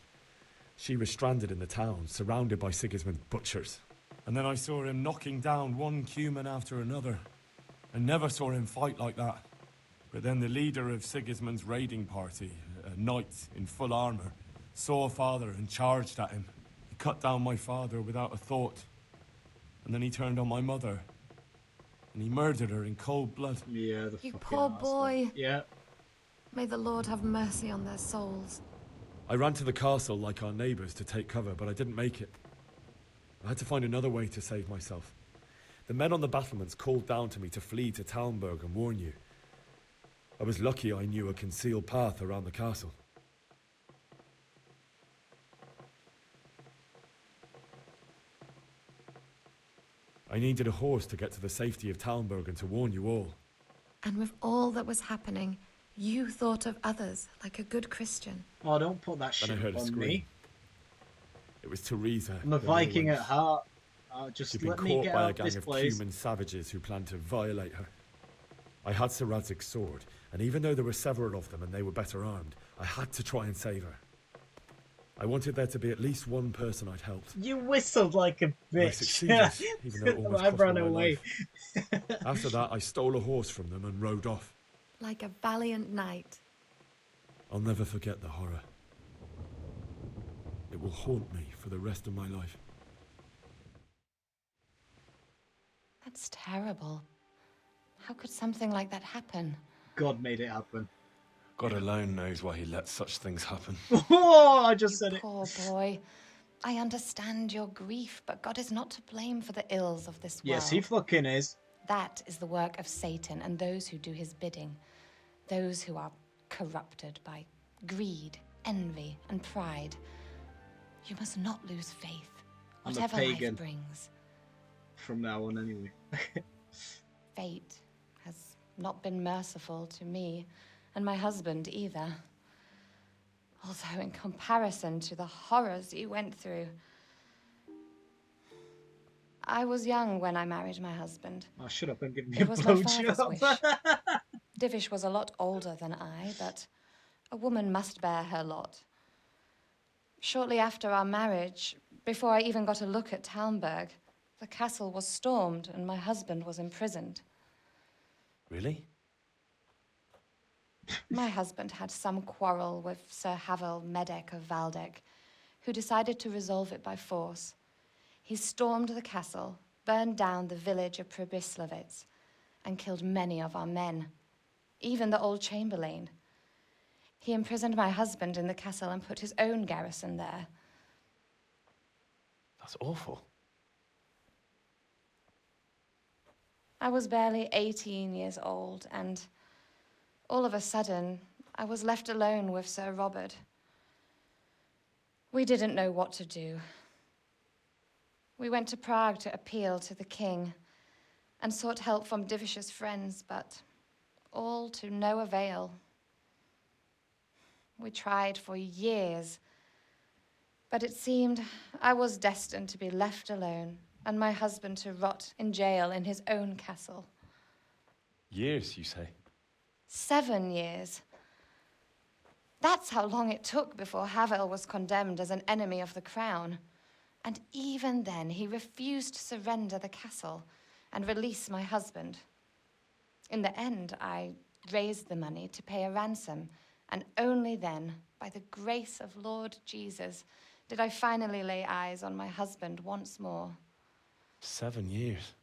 She was stranded in the town, surrounded by Sigismund's butchers. And then I saw him knocking down one Cuman after another. I never saw him fight like that. But then the leader of Sigismund's raiding party, a knight in full armor, saw Father and charged at him. He cut down my father without a thought. And then he turned on my mother. And he murdered her in cold blood. Yeah, the You fucking poor arsehole. boy. Yeah. May the Lord have mercy on their souls. I ran to the castle like our neighbours to take cover, but I didn't make it. I had to find another way to save myself. The men on the battlements called down to me to flee to Talmberg and warn you. I was lucky I knew a concealed path around the castle. I needed a horse to get to the safety of Talmberg and to warn you all. And with all that was happening, you thought of others like a good Christian. Oh, don't put that Then I shit heard a on scream. me. It was Teresa. I'm a the little Viking wench. at heart. Just She'd been let me caught get by out a gang this of place. Cuman savages who planned to violate her. I had Sir Radzig's sword, and even though there were several of them and they were better armed, I had to try and save her. I wanted there to be at least one person I'd helped. You whistled like a And I bitch. succeeded, even though it almost I cost me ran my away. life. After that, I stole a horse from them and rode off. Like a valiant knight. I'll never forget the horror. It will haunt me for the rest of my life. That's terrible. How could something like that happen? God made it happen. God alone knows why he lets such things happen. Oh, I just said it. Poor boy. I understand your grief, but God is not to blame for the ills of this world. Yes, he fucking is. That is the work of Satan and those who do his bidding. Those who are corrupted by greed, envy, and pride. You must not lose faith, I'm a whatever pagan. life brings. From now on, anyway. Fate has not been merciful to me, and my husband either. Although in comparison to the horrors you went through. I was young when I married my husband. Oh, shut up and give me It a was my father's blowjob. wish. Divish was a lot older than I, but a woman must bear her lot. Shortly after our marriage, before I even got a look at Talmberg, the castle was stormed and my husband was imprisoned. Really? My husband had some quarrel with Sir Havel Medek of Valdek, who decided to resolve it by force. He stormed the castle, burned down the village of Pribyslavitz, and killed many of our men, even the old chamberlain. He imprisoned my husband in the castle and put his own garrison there. That's awful. I was barely 18 years old, and all of a sudden, I was left alone with Sir Robert. We didn't know what to do. We went to Prague to appeal to the king and sought help from Divish's friends, but all to no avail. We tried for years, but it seemed I was destined to be left alone and my husband to rot in jail in his own castle. Years, you say? 7 years. That's how long it took before Havel was condemned as an enemy of the crown. And even then, he refused to surrender the castle and release my husband. In the end, I raised the money to pay a ransom, and only then, by the grace of Lord Jesus, did I finally lay eyes on my husband once more. 7 years.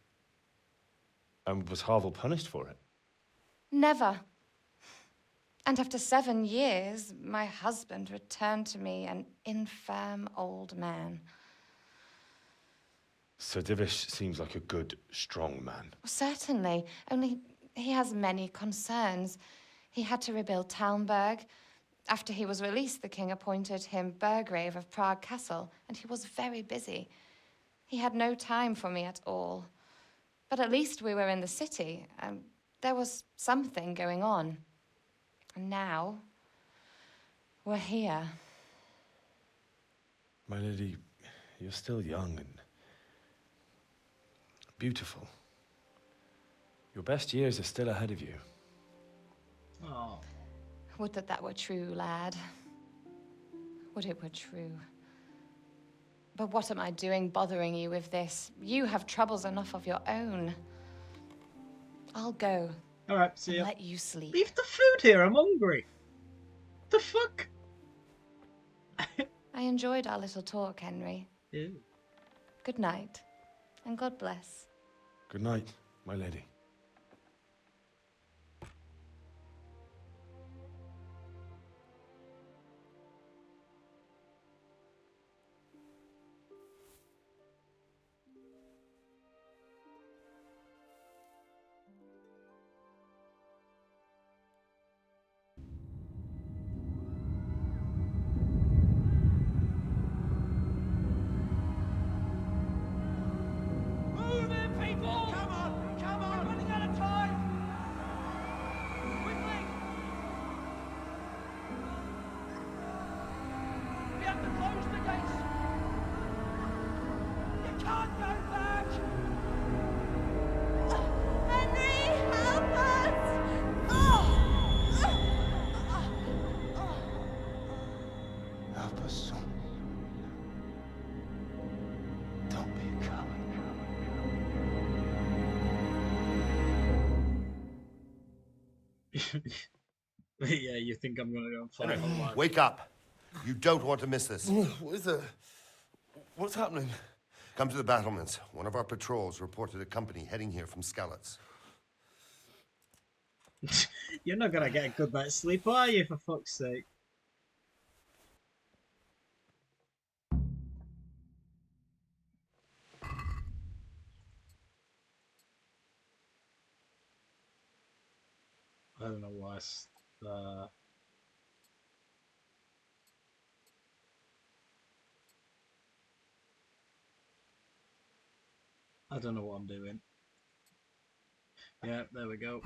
And was Havel punished for it? Never. And after 7 years, my husband returned to me an infirm old man. Sir Divish seems like a good, strong man. Certainly, only he has many concerns. He had to rebuild Talmberg. After he was released, the king appointed him Burgrave of Prague Castle, and he was very busy. He had no time for me at all. But at least we were in the city, and there was something going on. And now, we're here. My lady, you're still young and beautiful. Your best years are still ahead of you. Oh. Would that that were true, lad. Would it were true. But what am I doing bothering you with this? You have troubles enough of your own. I'll go. All right, see and ya. let you sleep. Leave the food here. I'm hungry. The fuck? I enjoyed our little talk, Henry. Ew. Good night, and God bless. Good night, my lady. Move it, people! Come on! Come on! We're running out of time! Quickly! We have to close the gates! You can't go back! Henry, help us! Help us, son. Don't be a coward. Yeah, you think I'm gonna go and fight online? Wake up. You don't want to miss this. What is it? What's happening? Come to the battlements. One of our patrols reported a company heading here from Skalitz. You're not gonna get a good night's sleep, are you? For fuck's sake. I don't know why. I don't know what I'm doing. Yeah, there we go.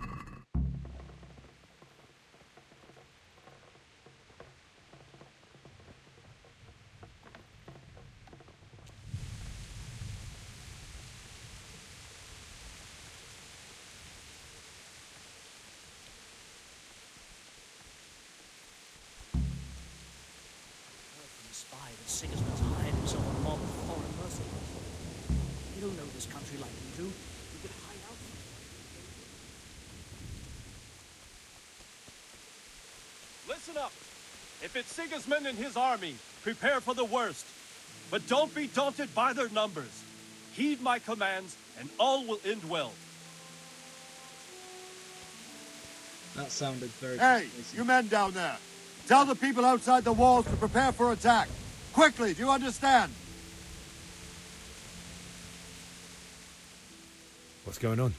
The spy that Sigismund's hired himself a mob of foreign mercenaries. You don't know this country like we do. You could hide out. Listen up. If it's Sigismund and his army, prepare for the worst. But don't be daunted by their numbers. Heed my commands, and all will end well. That sounded very. Hey, you men down there. Tell the people outside the walls to prepare for attack. Quickly, do you understand? What's going on?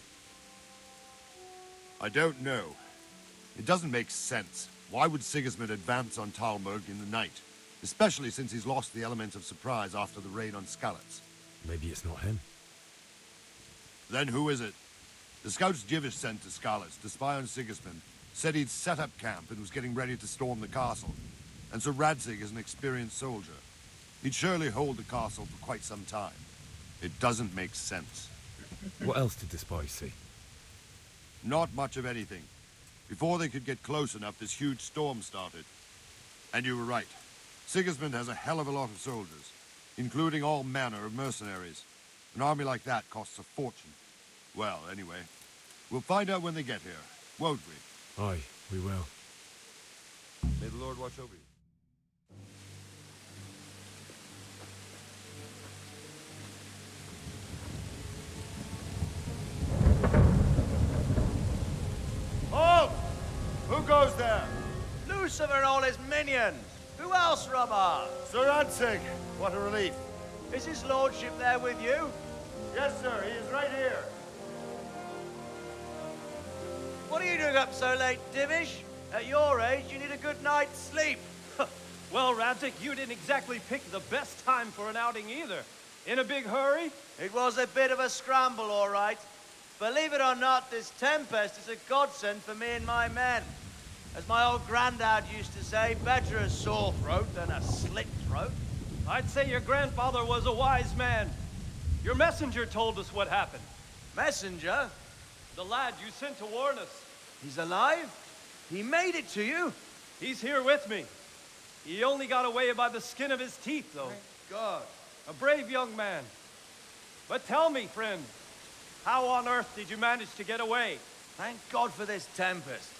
I don't know. It doesn't make sense. Why would Sigismund advance on Talmberg in the night? Especially since he's lost the element of surprise after the raid on Skalitz. Maybe it's not him. Then who is it? The scouts Jivish sent to Skalitz to spy on Sigismund said he'd set up camp and was getting ready to storm the castle. And Sir Radzig is an experienced soldier. He'd surely hold the castle for quite some time. It doesn't make sense. What else did the spies see? Not much of anything. Before they could get close enough, this huge storm started. And you were right. Sigismund has a hell of a lot of soldiers, including all manner of mercenaries. An army like that costs a fortune. Well, anyway, we'll find out when they get here, won't we? Aye, we will. May the Lord watch over you. Halt! Lucifer and all his minions. Who else, Robert? Sir Ansig, what a relief. Is his lordship there with you? Yes, sir, he is right here. What are you doing up so late, Divish? At your age, you need a good night's sleep. Well, Radzik, you didn't exactly pick the best time for an outing either. In a big hurry? It was a bit of a scramble, all right. Believe it or not, this tempest is a godsend for me and my men. As my old granddad used to say, better a sore throat than a slit throat. I'd say your grandfather was a wise man. Your messenger told us what happened. Messenger? The lad you sent to warn us. He's alive? He made it to you? He's here with me. He only got away by the skin of his teeth, though. Thank God. A brave young man. But tell me, friend, how on earth did you manage to get away? Thank God for this tempest.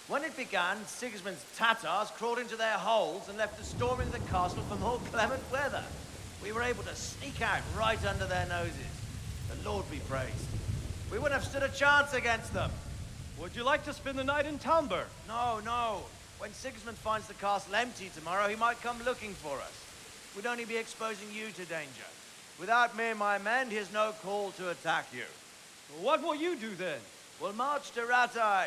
When it began, Sigismund's Tatars crawled into their holes and left us storming the castle for more clement weather. We were able to sneak out right under their noses. The Lord be praised. We wouldn't have stood a chance against them. Would you like to spend the night in Talmberg? No, no. When Sigismund finds the castle empty tomorrow, he might come looking for us. We'd only be exposing you to danger. Without me and my men, he has no call to attack you. What will you do then? We'll march to Ratai.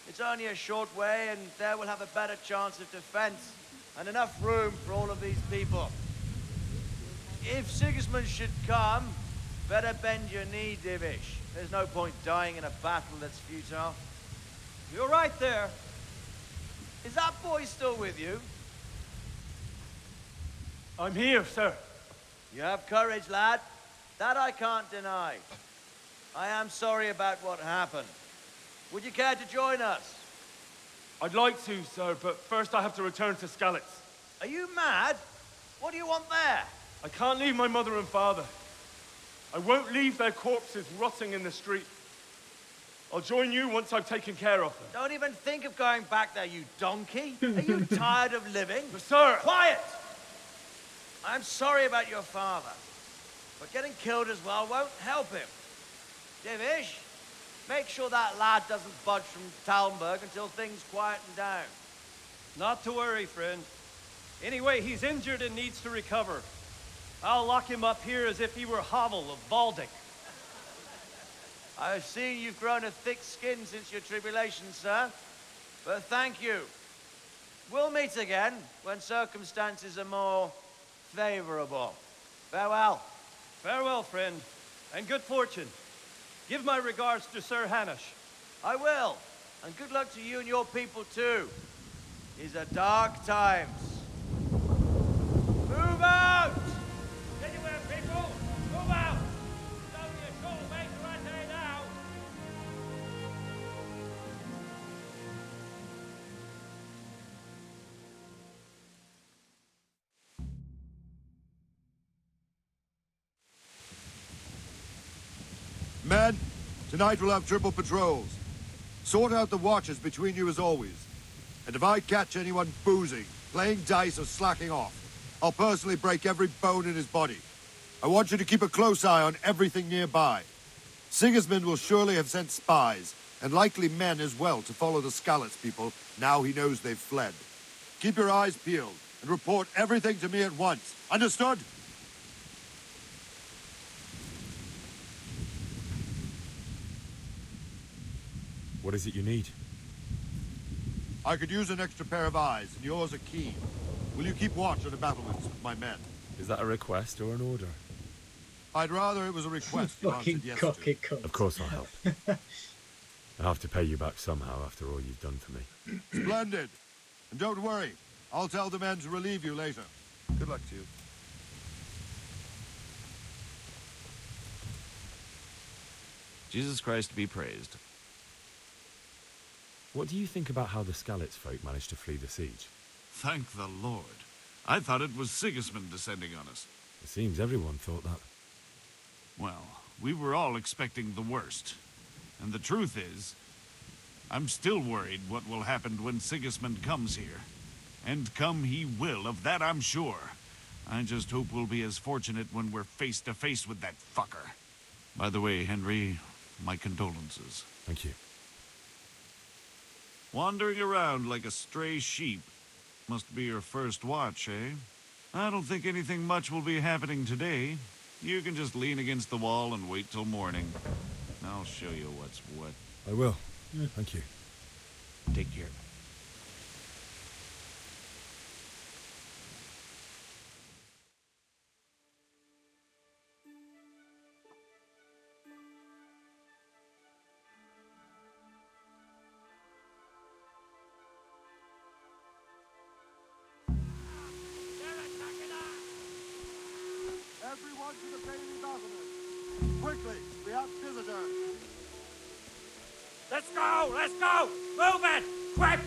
It's only a short way, and there we'll have a better chance of defense and enough room for all of these people. If Sigismund should come, better bend your knee, Divish. There's no point dying in a battle that's futile. You're right there. Is that boy still with you? I'm here, sir. You have courage, lad. That I can't deny. I am sorry about what happened. Would you care to join us? I'd like to, sir, but first I have to return to Skalitz. Are you mad? What do you want there? I can't leave my mother and father. I won't leave their corpses rotting in the street. I'll join you once I've taken care of them. Don't even think of going back there, you donkey. Are you tired of living? But sir! Quiet! I'm sorry about your father, but getting killed as well won't help him. Divish, make sure that lad doesn't budge from Talmberg until things quieten down. Not to worry, friend. Anyway, he's injured and needs to recover. I'll lock him up here as if he were Havel of Baldic. I've seen you've grown a thick skin since your tribulation, sir. But thank you. We'll meet again when circumstances are more favorable. Farewell. Farewell, friend, and good fortune. Give my regards to Sir Hanush. I will. And good luck to you and your people, too. These are dark times. Move out! Anywhere, people! Move out! It's only a short way to Rattay now! Men, tonight we'll have triple patrols. Sort out the watches between you as always. And if I catch anyone boozing, playing dice or slacking off, I'll personally break every bone in his body. I want you to keep a close eye on everything nearby. Sigismund will surely have sent spies, and likely men as well, to follow the Skalitz people now he knows they've fled. Keep your eyes peeled, and report everything to me at once. Understood? What is it you need? I could use an extra pair of eyes, and yours are keen. Will you keep watch on the battlements with my men? Is that a request or an order? I'd rather it was a request you Fucking answered yes cocky to. cunt. Of course I'll help. I have to pay you back somehow after all you've done for me. Splendid. And don't worry, I'll tell the men to relieve you later. Good luck to you. Jesus Christ be praised. What do you think about how the Skalitz folk managed to flee the siege? Thank the Lord. I thought it was Sigismund descending on us. It seems everyone thought that. Well, we were all expecting the worst. And the truth is, I'm still worried what will happen when Sigismund comes here. And come he will, of that I'm sure. I just hope we'll be as fortunate when we're face to face with that fucker. By the way, Henry, my condolences. Thank you. Wandering around like a stray sheep. Must be your first watch, eh? I don't think anything much will be happening today. You can just lean against the wall and wait till morning. I'll show you what's what. I will. Thank you. Take care. Everyone to the Bailey Balcony. Quickly, we have visitors. Let's go! Let's go! Move it! Quick!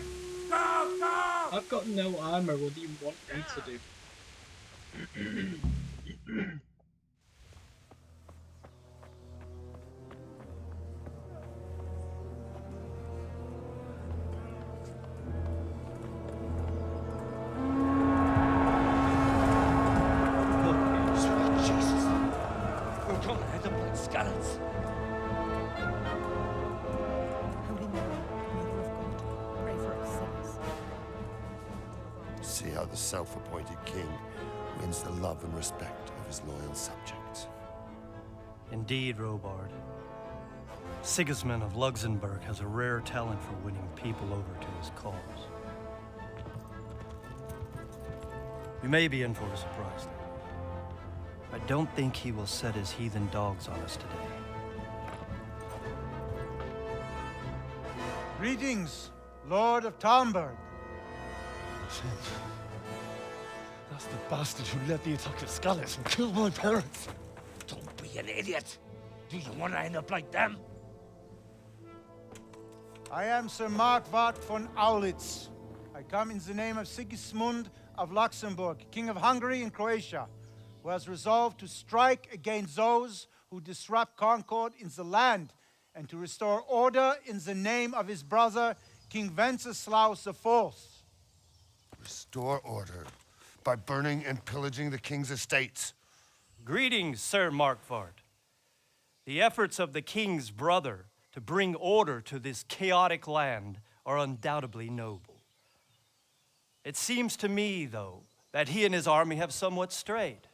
Go! Go! I've got no armor. What do you want me to do? Sweet Jesus! We're gonna end up like skeletons. Holy Mary, Mother of God, pray for us sinners. See how the self-appointed king wins the love and respect of his loyal subjects. Indeed, Robard. Sigismund of Luxembourg has a rare talent for winning people over to his cause. We may be in for a surprise, though. I don't think he will set his heathen dogs on us today. Greetings, Lord of Talmberg. That's the bastard who led the attack at Scarlet and killed my parents. Don't be an idiot. Do you want to end up like them? I am Sir Markwart von Aulitz. I come in the name of Sigismund of Luxembourg, King of Hungary and Croatia, who has resolved to strike against those who disrupt concord in the land and to restore order in the name of his brother, King Wenceslaus IV. Restore order by burning and pillaging the king's estates. Greetings, Sir Markwart. The efforts of the king's brother to bring order to this chaotic land are undoubtedly noble. It seems to me, though, that he and his army have somewhat strayed.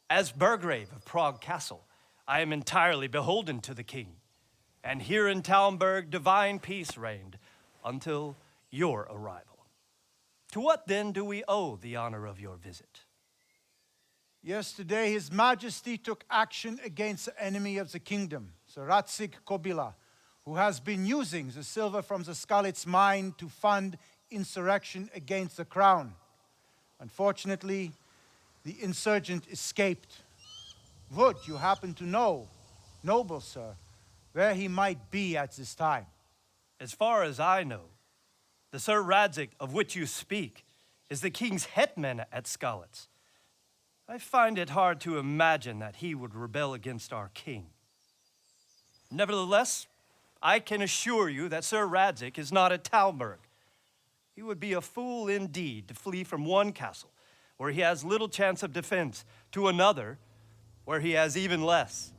As Burgrave of Prague Castle, I am entirely beholden to the king, and here in Talmberg divine peace reigned until your arrival. To what then do we owe the honor of your visit? Yesterday, His Majesty took action against the enemy of the kingdom, Sir Radzig Kobyla, who has been using the silver from the Skalitz mine to fund insurrection against the crown. Unfortunately, the insurgent escaped. Would you happen to know, noble sir, where he might be at this time? As far as I know, the Sir Radzig of which you speak is the king's hetman at Skalitz. I find it hard to imagine that he would rebel against our king. Nevertheless, I can assure you that Sir Radzig is not at Talmberg. He would be a fool indeed to flee from one castle where he has little chance of defense to another where he has even less.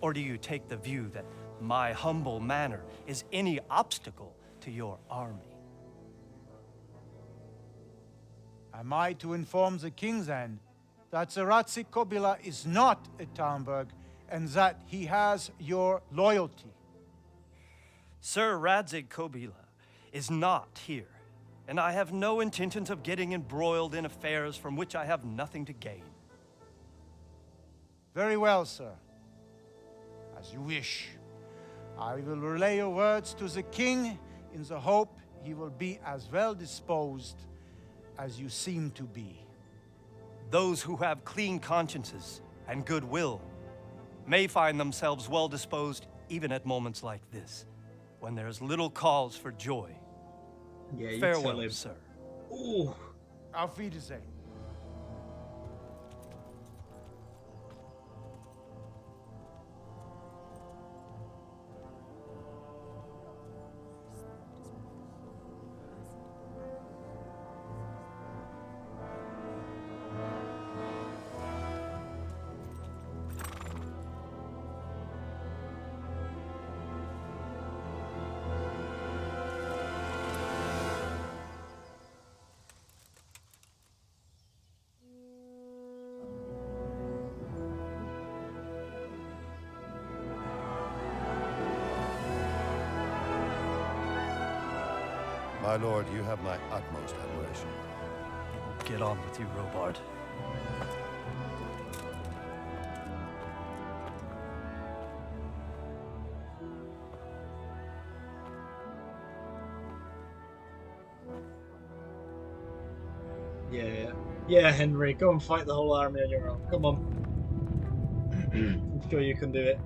Or do you take the view that my humble manner is any obstacle to your army? Am I to inform the king then that Sir Radzig Kobyla is not at Talmberg and that he has your loyalty? Sir Radzig Kobyla is not here, and I have no intentions of getting embroiled in affairs from which I have nothing to gain. Very well, sir. As you wish. I will relay your words to the king in the hope he will be as well disposed as you seem to be. Those who have clean consciences and goodwill may find themselves well disposed even at moments like this, when there is little cause for joy. Yeah, you Farewell, tell him. sir. Ooh. Auf Wiedersehen. My lord, you have my utmost admiration. Get on with you, Robard. Yeah, Henry, go and fight the whole army on your own. Come on. I'm sure you can do it.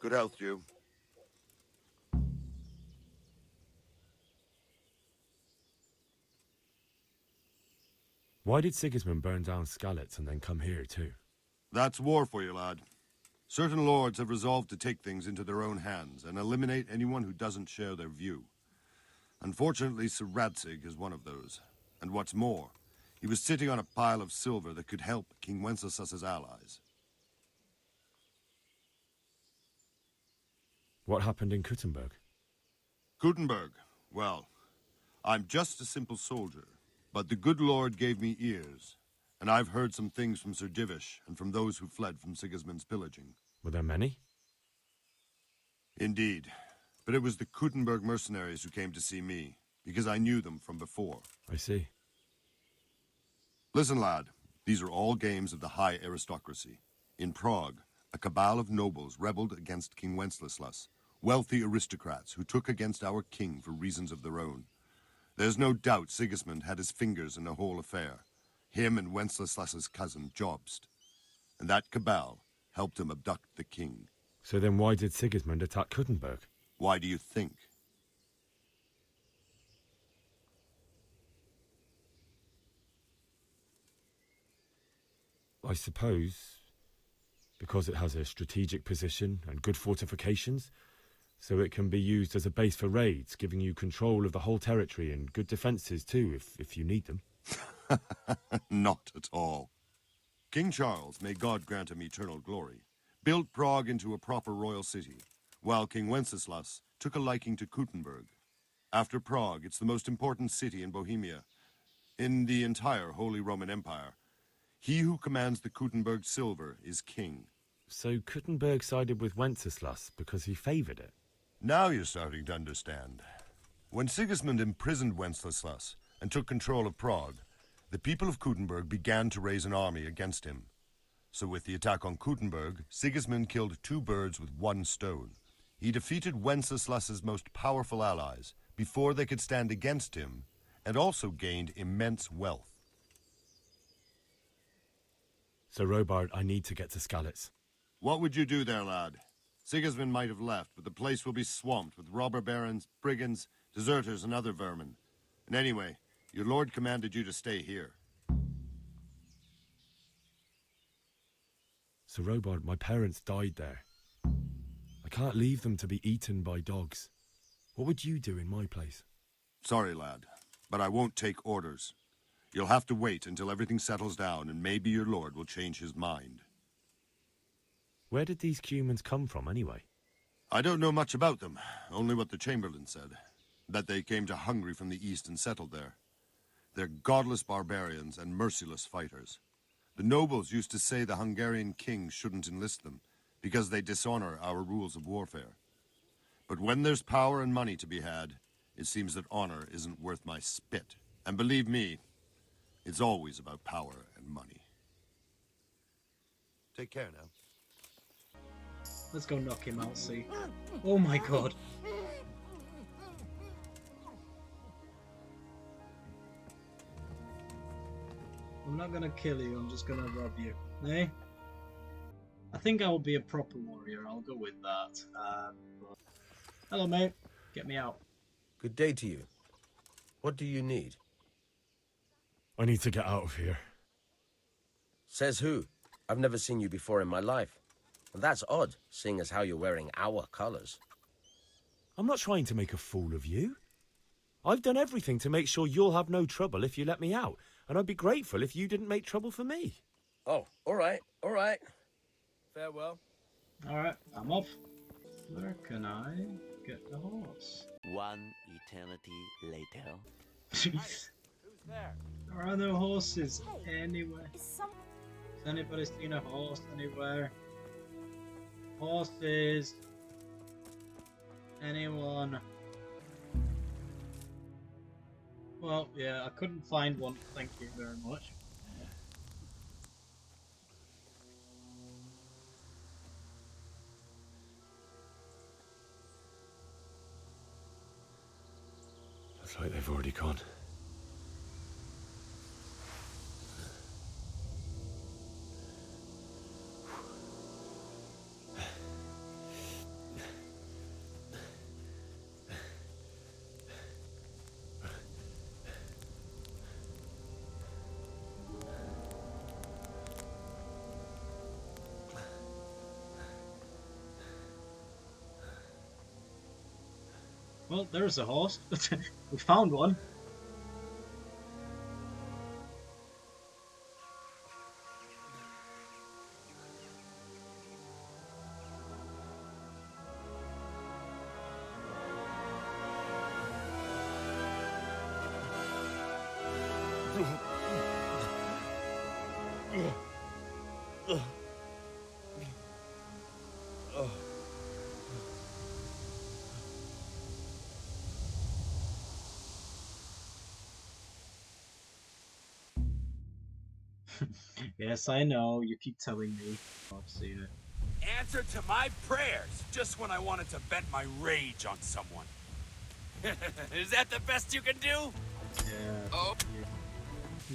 Good health to you. Why did Sigismund burn down Skalitz and then come here too? That's war for you, lad. Certain lords have resolved to take things into their own hands and eliminate anyone who doesn't share their view. Unfortunately, Sir Radzig is one of those. And what's more, he was sitting on a pile of silver that could help King Wenceslas's allies. What happened in Kuttenberg? Kuttenberg, well, I'm just a simple soldier, but the good Lord gave me ears, and I've heard some things from Sir Divish and from those who fled from Sigismund's pillaging. Were there many? Indeed, but it was the Kuttenberg mercenaries who came to see me, because I knew them from before. I see. Listen, lad, these are all games of the high aristocracy. In Prague, a cabal of nobles rebelled against King Wenceslas, wealthy aristocrats who took against our king for reasons of their own. There's no doubt Sigismund had his fingers in the whole affair. Him and Wenceslas's cousin, Jobst. And that cabal helped him abduct the king. So then why did Sigismund attack Kuttenberg? Why do you think? I suppose because it has a strategic position and good fortifications, so it can be used as a base for raids, giving you control of the whole territory and good defences too, if you need them. Not at all. King Charles, may God grant him eternal glory, built Prague into a proper royal city, while King Wenceslas took a liking to Kuttenberg. After Prague, it's the most important city in Bohemia, in the entire Holy Roman Empire. He who commands the Kuttenberg silver is king. So Kuttenberg sided with Wenceslas because he favoured it? Now you're starting to understand. When Sigismund imprisoned Wenceslas and took control of Prague, the people of Kuttenberg began to raise an army against him. So with the attack on Kuttenberg, Sigismund killed two birds with one stone. He defeated Wenceslas's most powerful allies before they could stand against him, and also gained immense wealth. So Robard, I need to get to Skalitz. What would you do there, lad? Sigismund might have left, but the place will be swamped with robber barons, brigands, deserters, and other vermin. And anyway, your lord commanded you to stay here. So Robard, my parents died there. I can't leave them to be eaten by dogs. What would you do in my place? Sorry, lad, but I won't take orders. You'll have to wait until everything settles down, and maybe your lord will change his mind. Where did these humans come from, anyway? I don't know much about them, only what the Chamberlain said. That they came to Hungary from the east and settled there. They're godless barbarians and merciless fighters. The nobles used to say the Hungarian king shouldn't enlist them, because they dishonor our rules of warfare. But when there's power and money to be had, it seems that honor isn't worth my spit. And believe me, it's always about power and money. Take care now. Let's go knock him out, see. Oh my god. I'm not gonna kill you, I'm just gonna rob you. Eh? I think I will be a proper warrior, I'll go with that. But... Hello, mate. Get me out. Good day to you. What do you need? I need to get out of here. Says who? I've never seen you before in my life. And that's odd, seeing as how you're wearing our colors. I'm not trying to make a fool of you. I've done everything to make sure you'll have no trouble if you let me out, and I'd be grateful if you didn't make trouble for me. Oh, all right. Farewell. Alright, I'm off. Where can I get the horse? One eternity later. Jeez. Who's there? There are no horses anywhere. Has anybody seen a horse anywhere? Horses. Anyone? Well, yeah, I couldn't find one. Thank you very much. Looks like they've already gone. Well, there's a horse. We found one. Yes, I know. You keep telling me. I've seen it. Answer to my prayers just when I wanted to vent my rage on someone. Is that the best you can do? Yeah. Oh.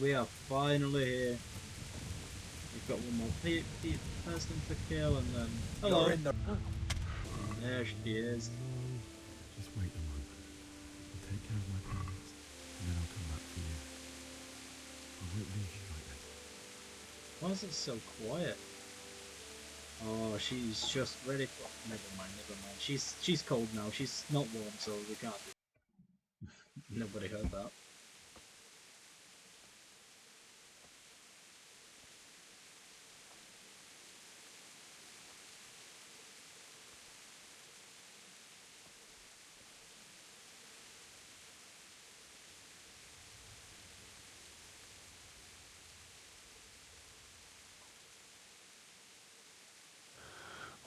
We are finally here. We've got one more person to kill, and then hello. You're in the... There she is. Just wait a moment. I'll take care of my parents, and then I'll come back for you. I won't leave you like this. Why is it so quiet? Oh, she's just ready for. Never mind. She's cold now. She's not warm, so we can't. Nobody heard that.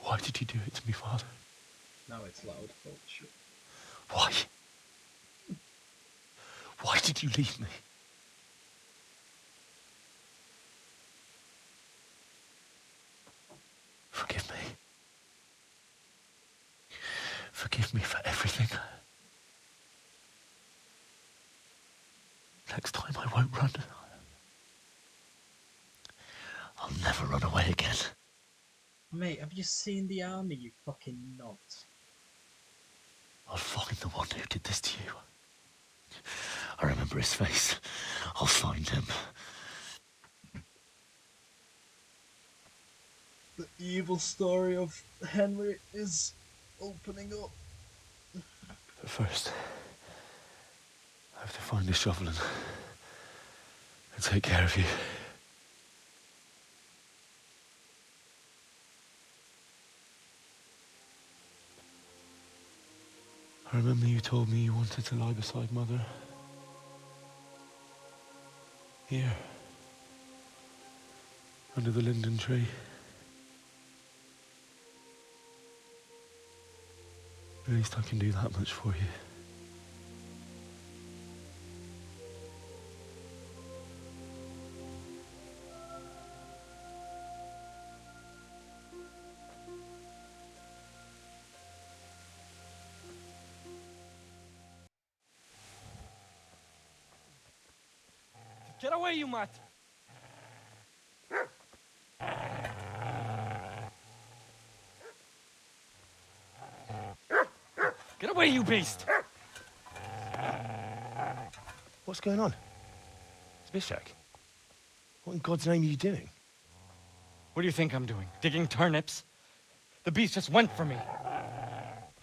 Why did you do it to me, Father? Now it's loud. Oh, shit. Why? Why did you leave me? Forgive me. Forgive me for everything. Next time I won't run. I'll never run away again. Mate, have you seen the army, you fucking nut? I'll find the one who did this to you. I remember his face. I'll find him. The evil story of Henry is opening up. But first, I have to find a shovel and take care of you. I remember you told me you wanted to lie beside Mother. Here. Under the linden tree. At least I can do that much for you. Get away, you mutt! Get away, you beast! What's going on? Zbyszek, what in God's name are you doing? What do you think I'm doing? Digging turnips? The beast just went for me.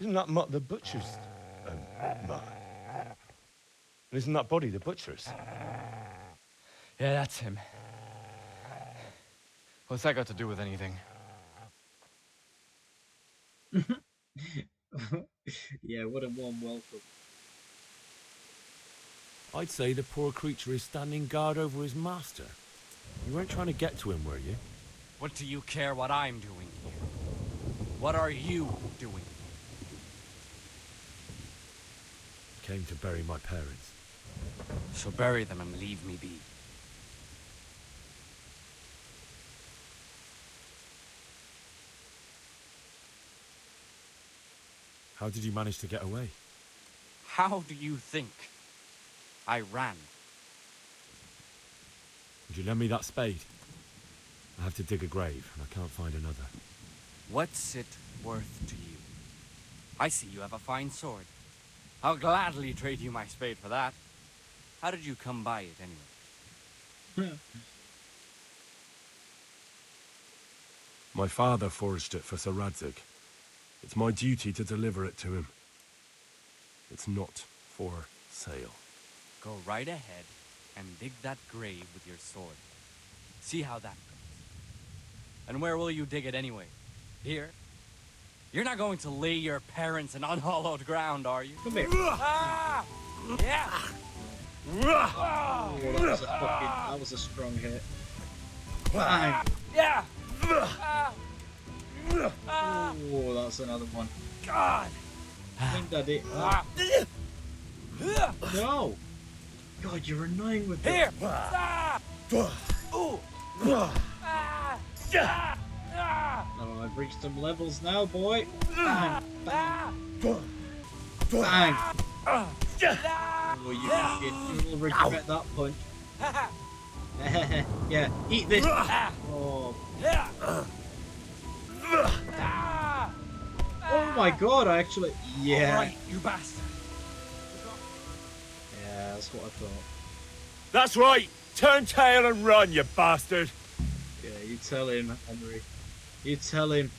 Isn't that Mutt the butcher's? Mutt? Isn't that body the butcher's? Yeah, that's him. What's that got to do with anything? Yeah, what a warm welcome. I'd say the poor creature is standing guard over his master. You weren't trying to get to him, were you? What do you care what I'm doing here? What are you doing? Came to bury my parents. So bury them and leave me be. How did you manage to get away? How do you think? I ran. Would you lend me that spade? I have to dig a grave, and I can't find another. What's it worth to you? I see you have a fine sword. I'll gladly trade you my spade for that. How did you come by it, anyway? My father forged it for Sir Radzig. It's my duty to deliver it to him. It's not for sale. Go right ahead and dig that grave with your sword. See how that goes. And where will you dig it anyway? Here? You're not going to lay your parents in unhallowed ground, are you? Come here. Ah! Yeah! Oh, that was a strong hit. Bang! Yeah! Oh, that's another one. God! I think that it. No! God, you're annoying with Here! that. Ooh! Oh, I've reached some levels now, boy. Bang! Bang! Bang! Oh, you'll regret that punch. Yeah, eat this. Oh. Oh my god, I actually. Yeah. All right, you bastard. Yeah, that's what I thought. That's right! Turn tail and run, you bastard! Yeah, you tell him, Henry. You tell him.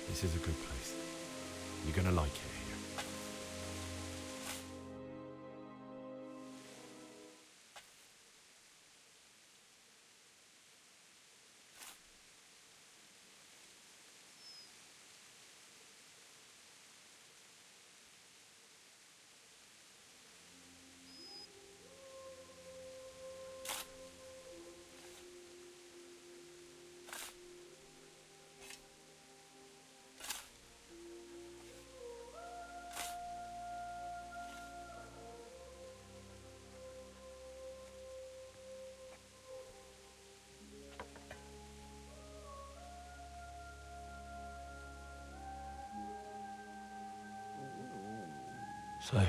This is a good place. You're gonna like it here. So...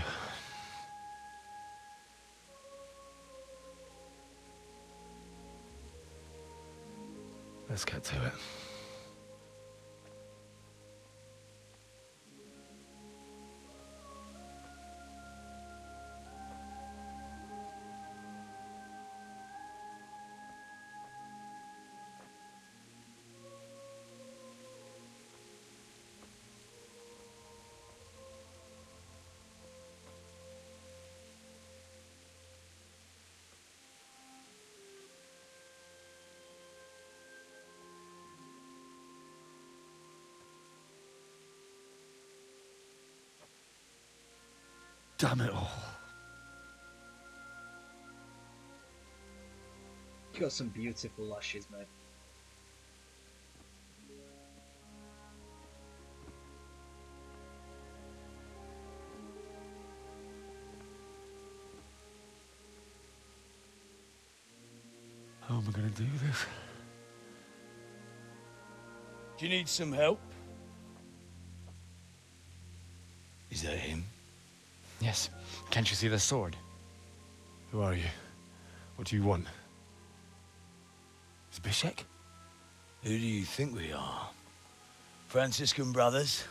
let's get to it. Damn it all. You got some beautiful lashes, mate. How am I gonna do this? Do you need some help? Is that him? Yes. Can't you see the sword? Who are you? What do you want? Zbyszek? Who do you think we are? Franciscan brothers?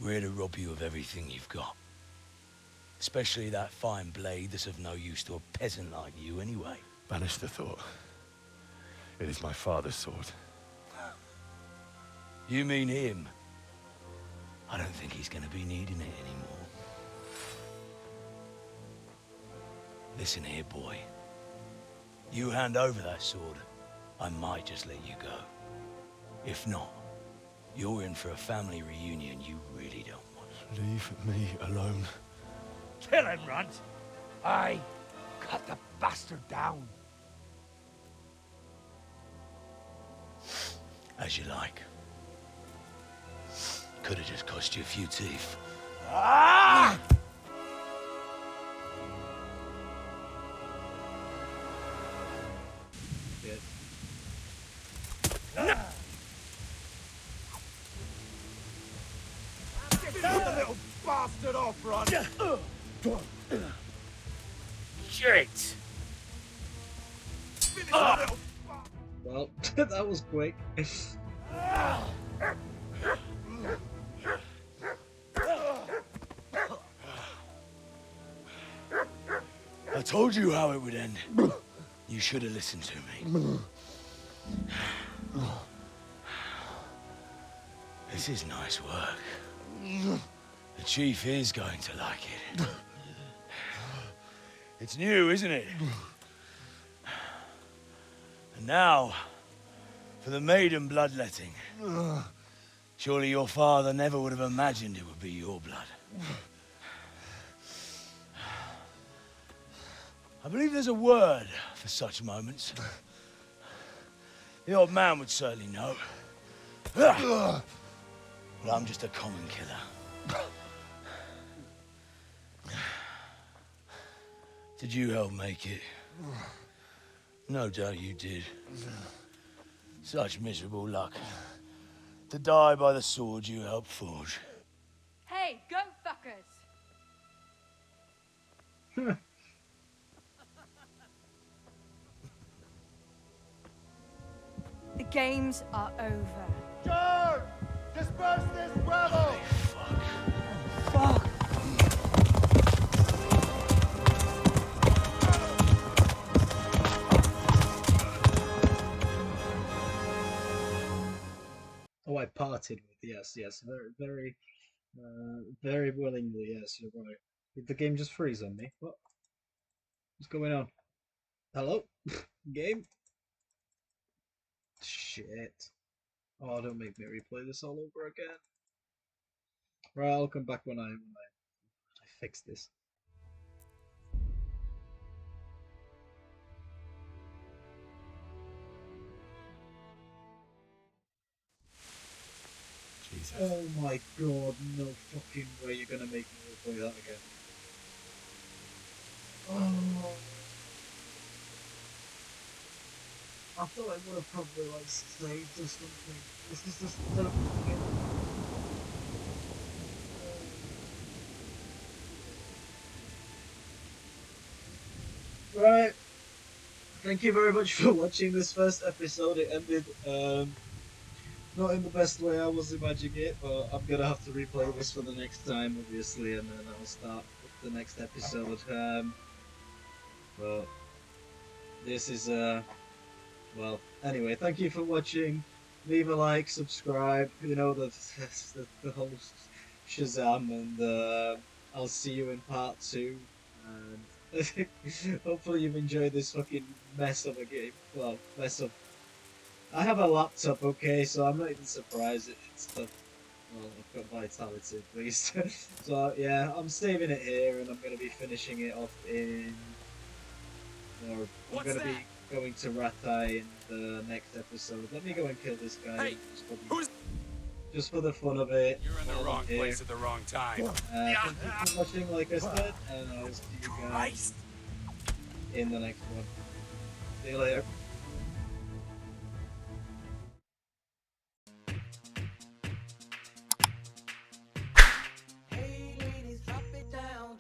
We're here to rob you of everything you've got. Especially that fine blade that's of no use to a peasant like you anyway. Banish the thought. It is my father's sword. You mean him? I don't think he's gonna be needing it anymore. Listen here, boy. You hand over that sword, I might just let you go. If not, you're in for a family reunion you really don't want. Leave me alone. Kill him, Runt! Aye, cut the bastard down. As you like. Could have just cost you a few teeth. Ah! Shit. Get the little bastard off, Ron! Shit! Well, that was quick. I told you how it would end. You should have listened to me. This is nice work. The chief is going to like it. It's new, isn't it? And now, for the maiden bloodletting. Surely your father never would have imagined it would be your blood. I believe there's a word for such moments. The old man would certainly know. Well, I'm just a common killer. Did you help make it? No doubt you did. Such miserable luck. To die by the sword you helped forge. Hey, go fuckers! The games are over. George! Disperse this rabble! Fuck! Oh, I parted with, yes, very willingly, yes, you're right. Did the game just freeze on me? What? What's going on? Hello? Game? Shit. Oh, don't make me replay this all over again. Right, I'll come back when I fix this. Jesus. Oh my god, no fucking way you're gonna make me replay that again. Oh. I thought I would have probably like saved or something. This is just so fucking... Right. Thank you very much for watching this first episode. It ended not in the best way I was imagining it, but I'm gonna have to replay this for the next time, obviously, and then I'll start with the next episode. But this is well, anyway, thank you for watching. Leave a like, subscribe. You know the whole Shazam, and I'll see you in part 2. And hopefully you've enjoyed this fucking mess of a game. Well, mess of. I have a laptop, okay, so I'm not even surprised it's the. Well, I've got vitality at least. So yeah, I'm saving it here, and I'm gonna be finishing it off in. Or I'm gonna be going to Ratai in the next episode. Let me go and kill this guy. Hey, just for the fun of it. You're in the wrong place at the wrong time. Thank you for watching, like I said, and I'll see you guys in the next one. See you later.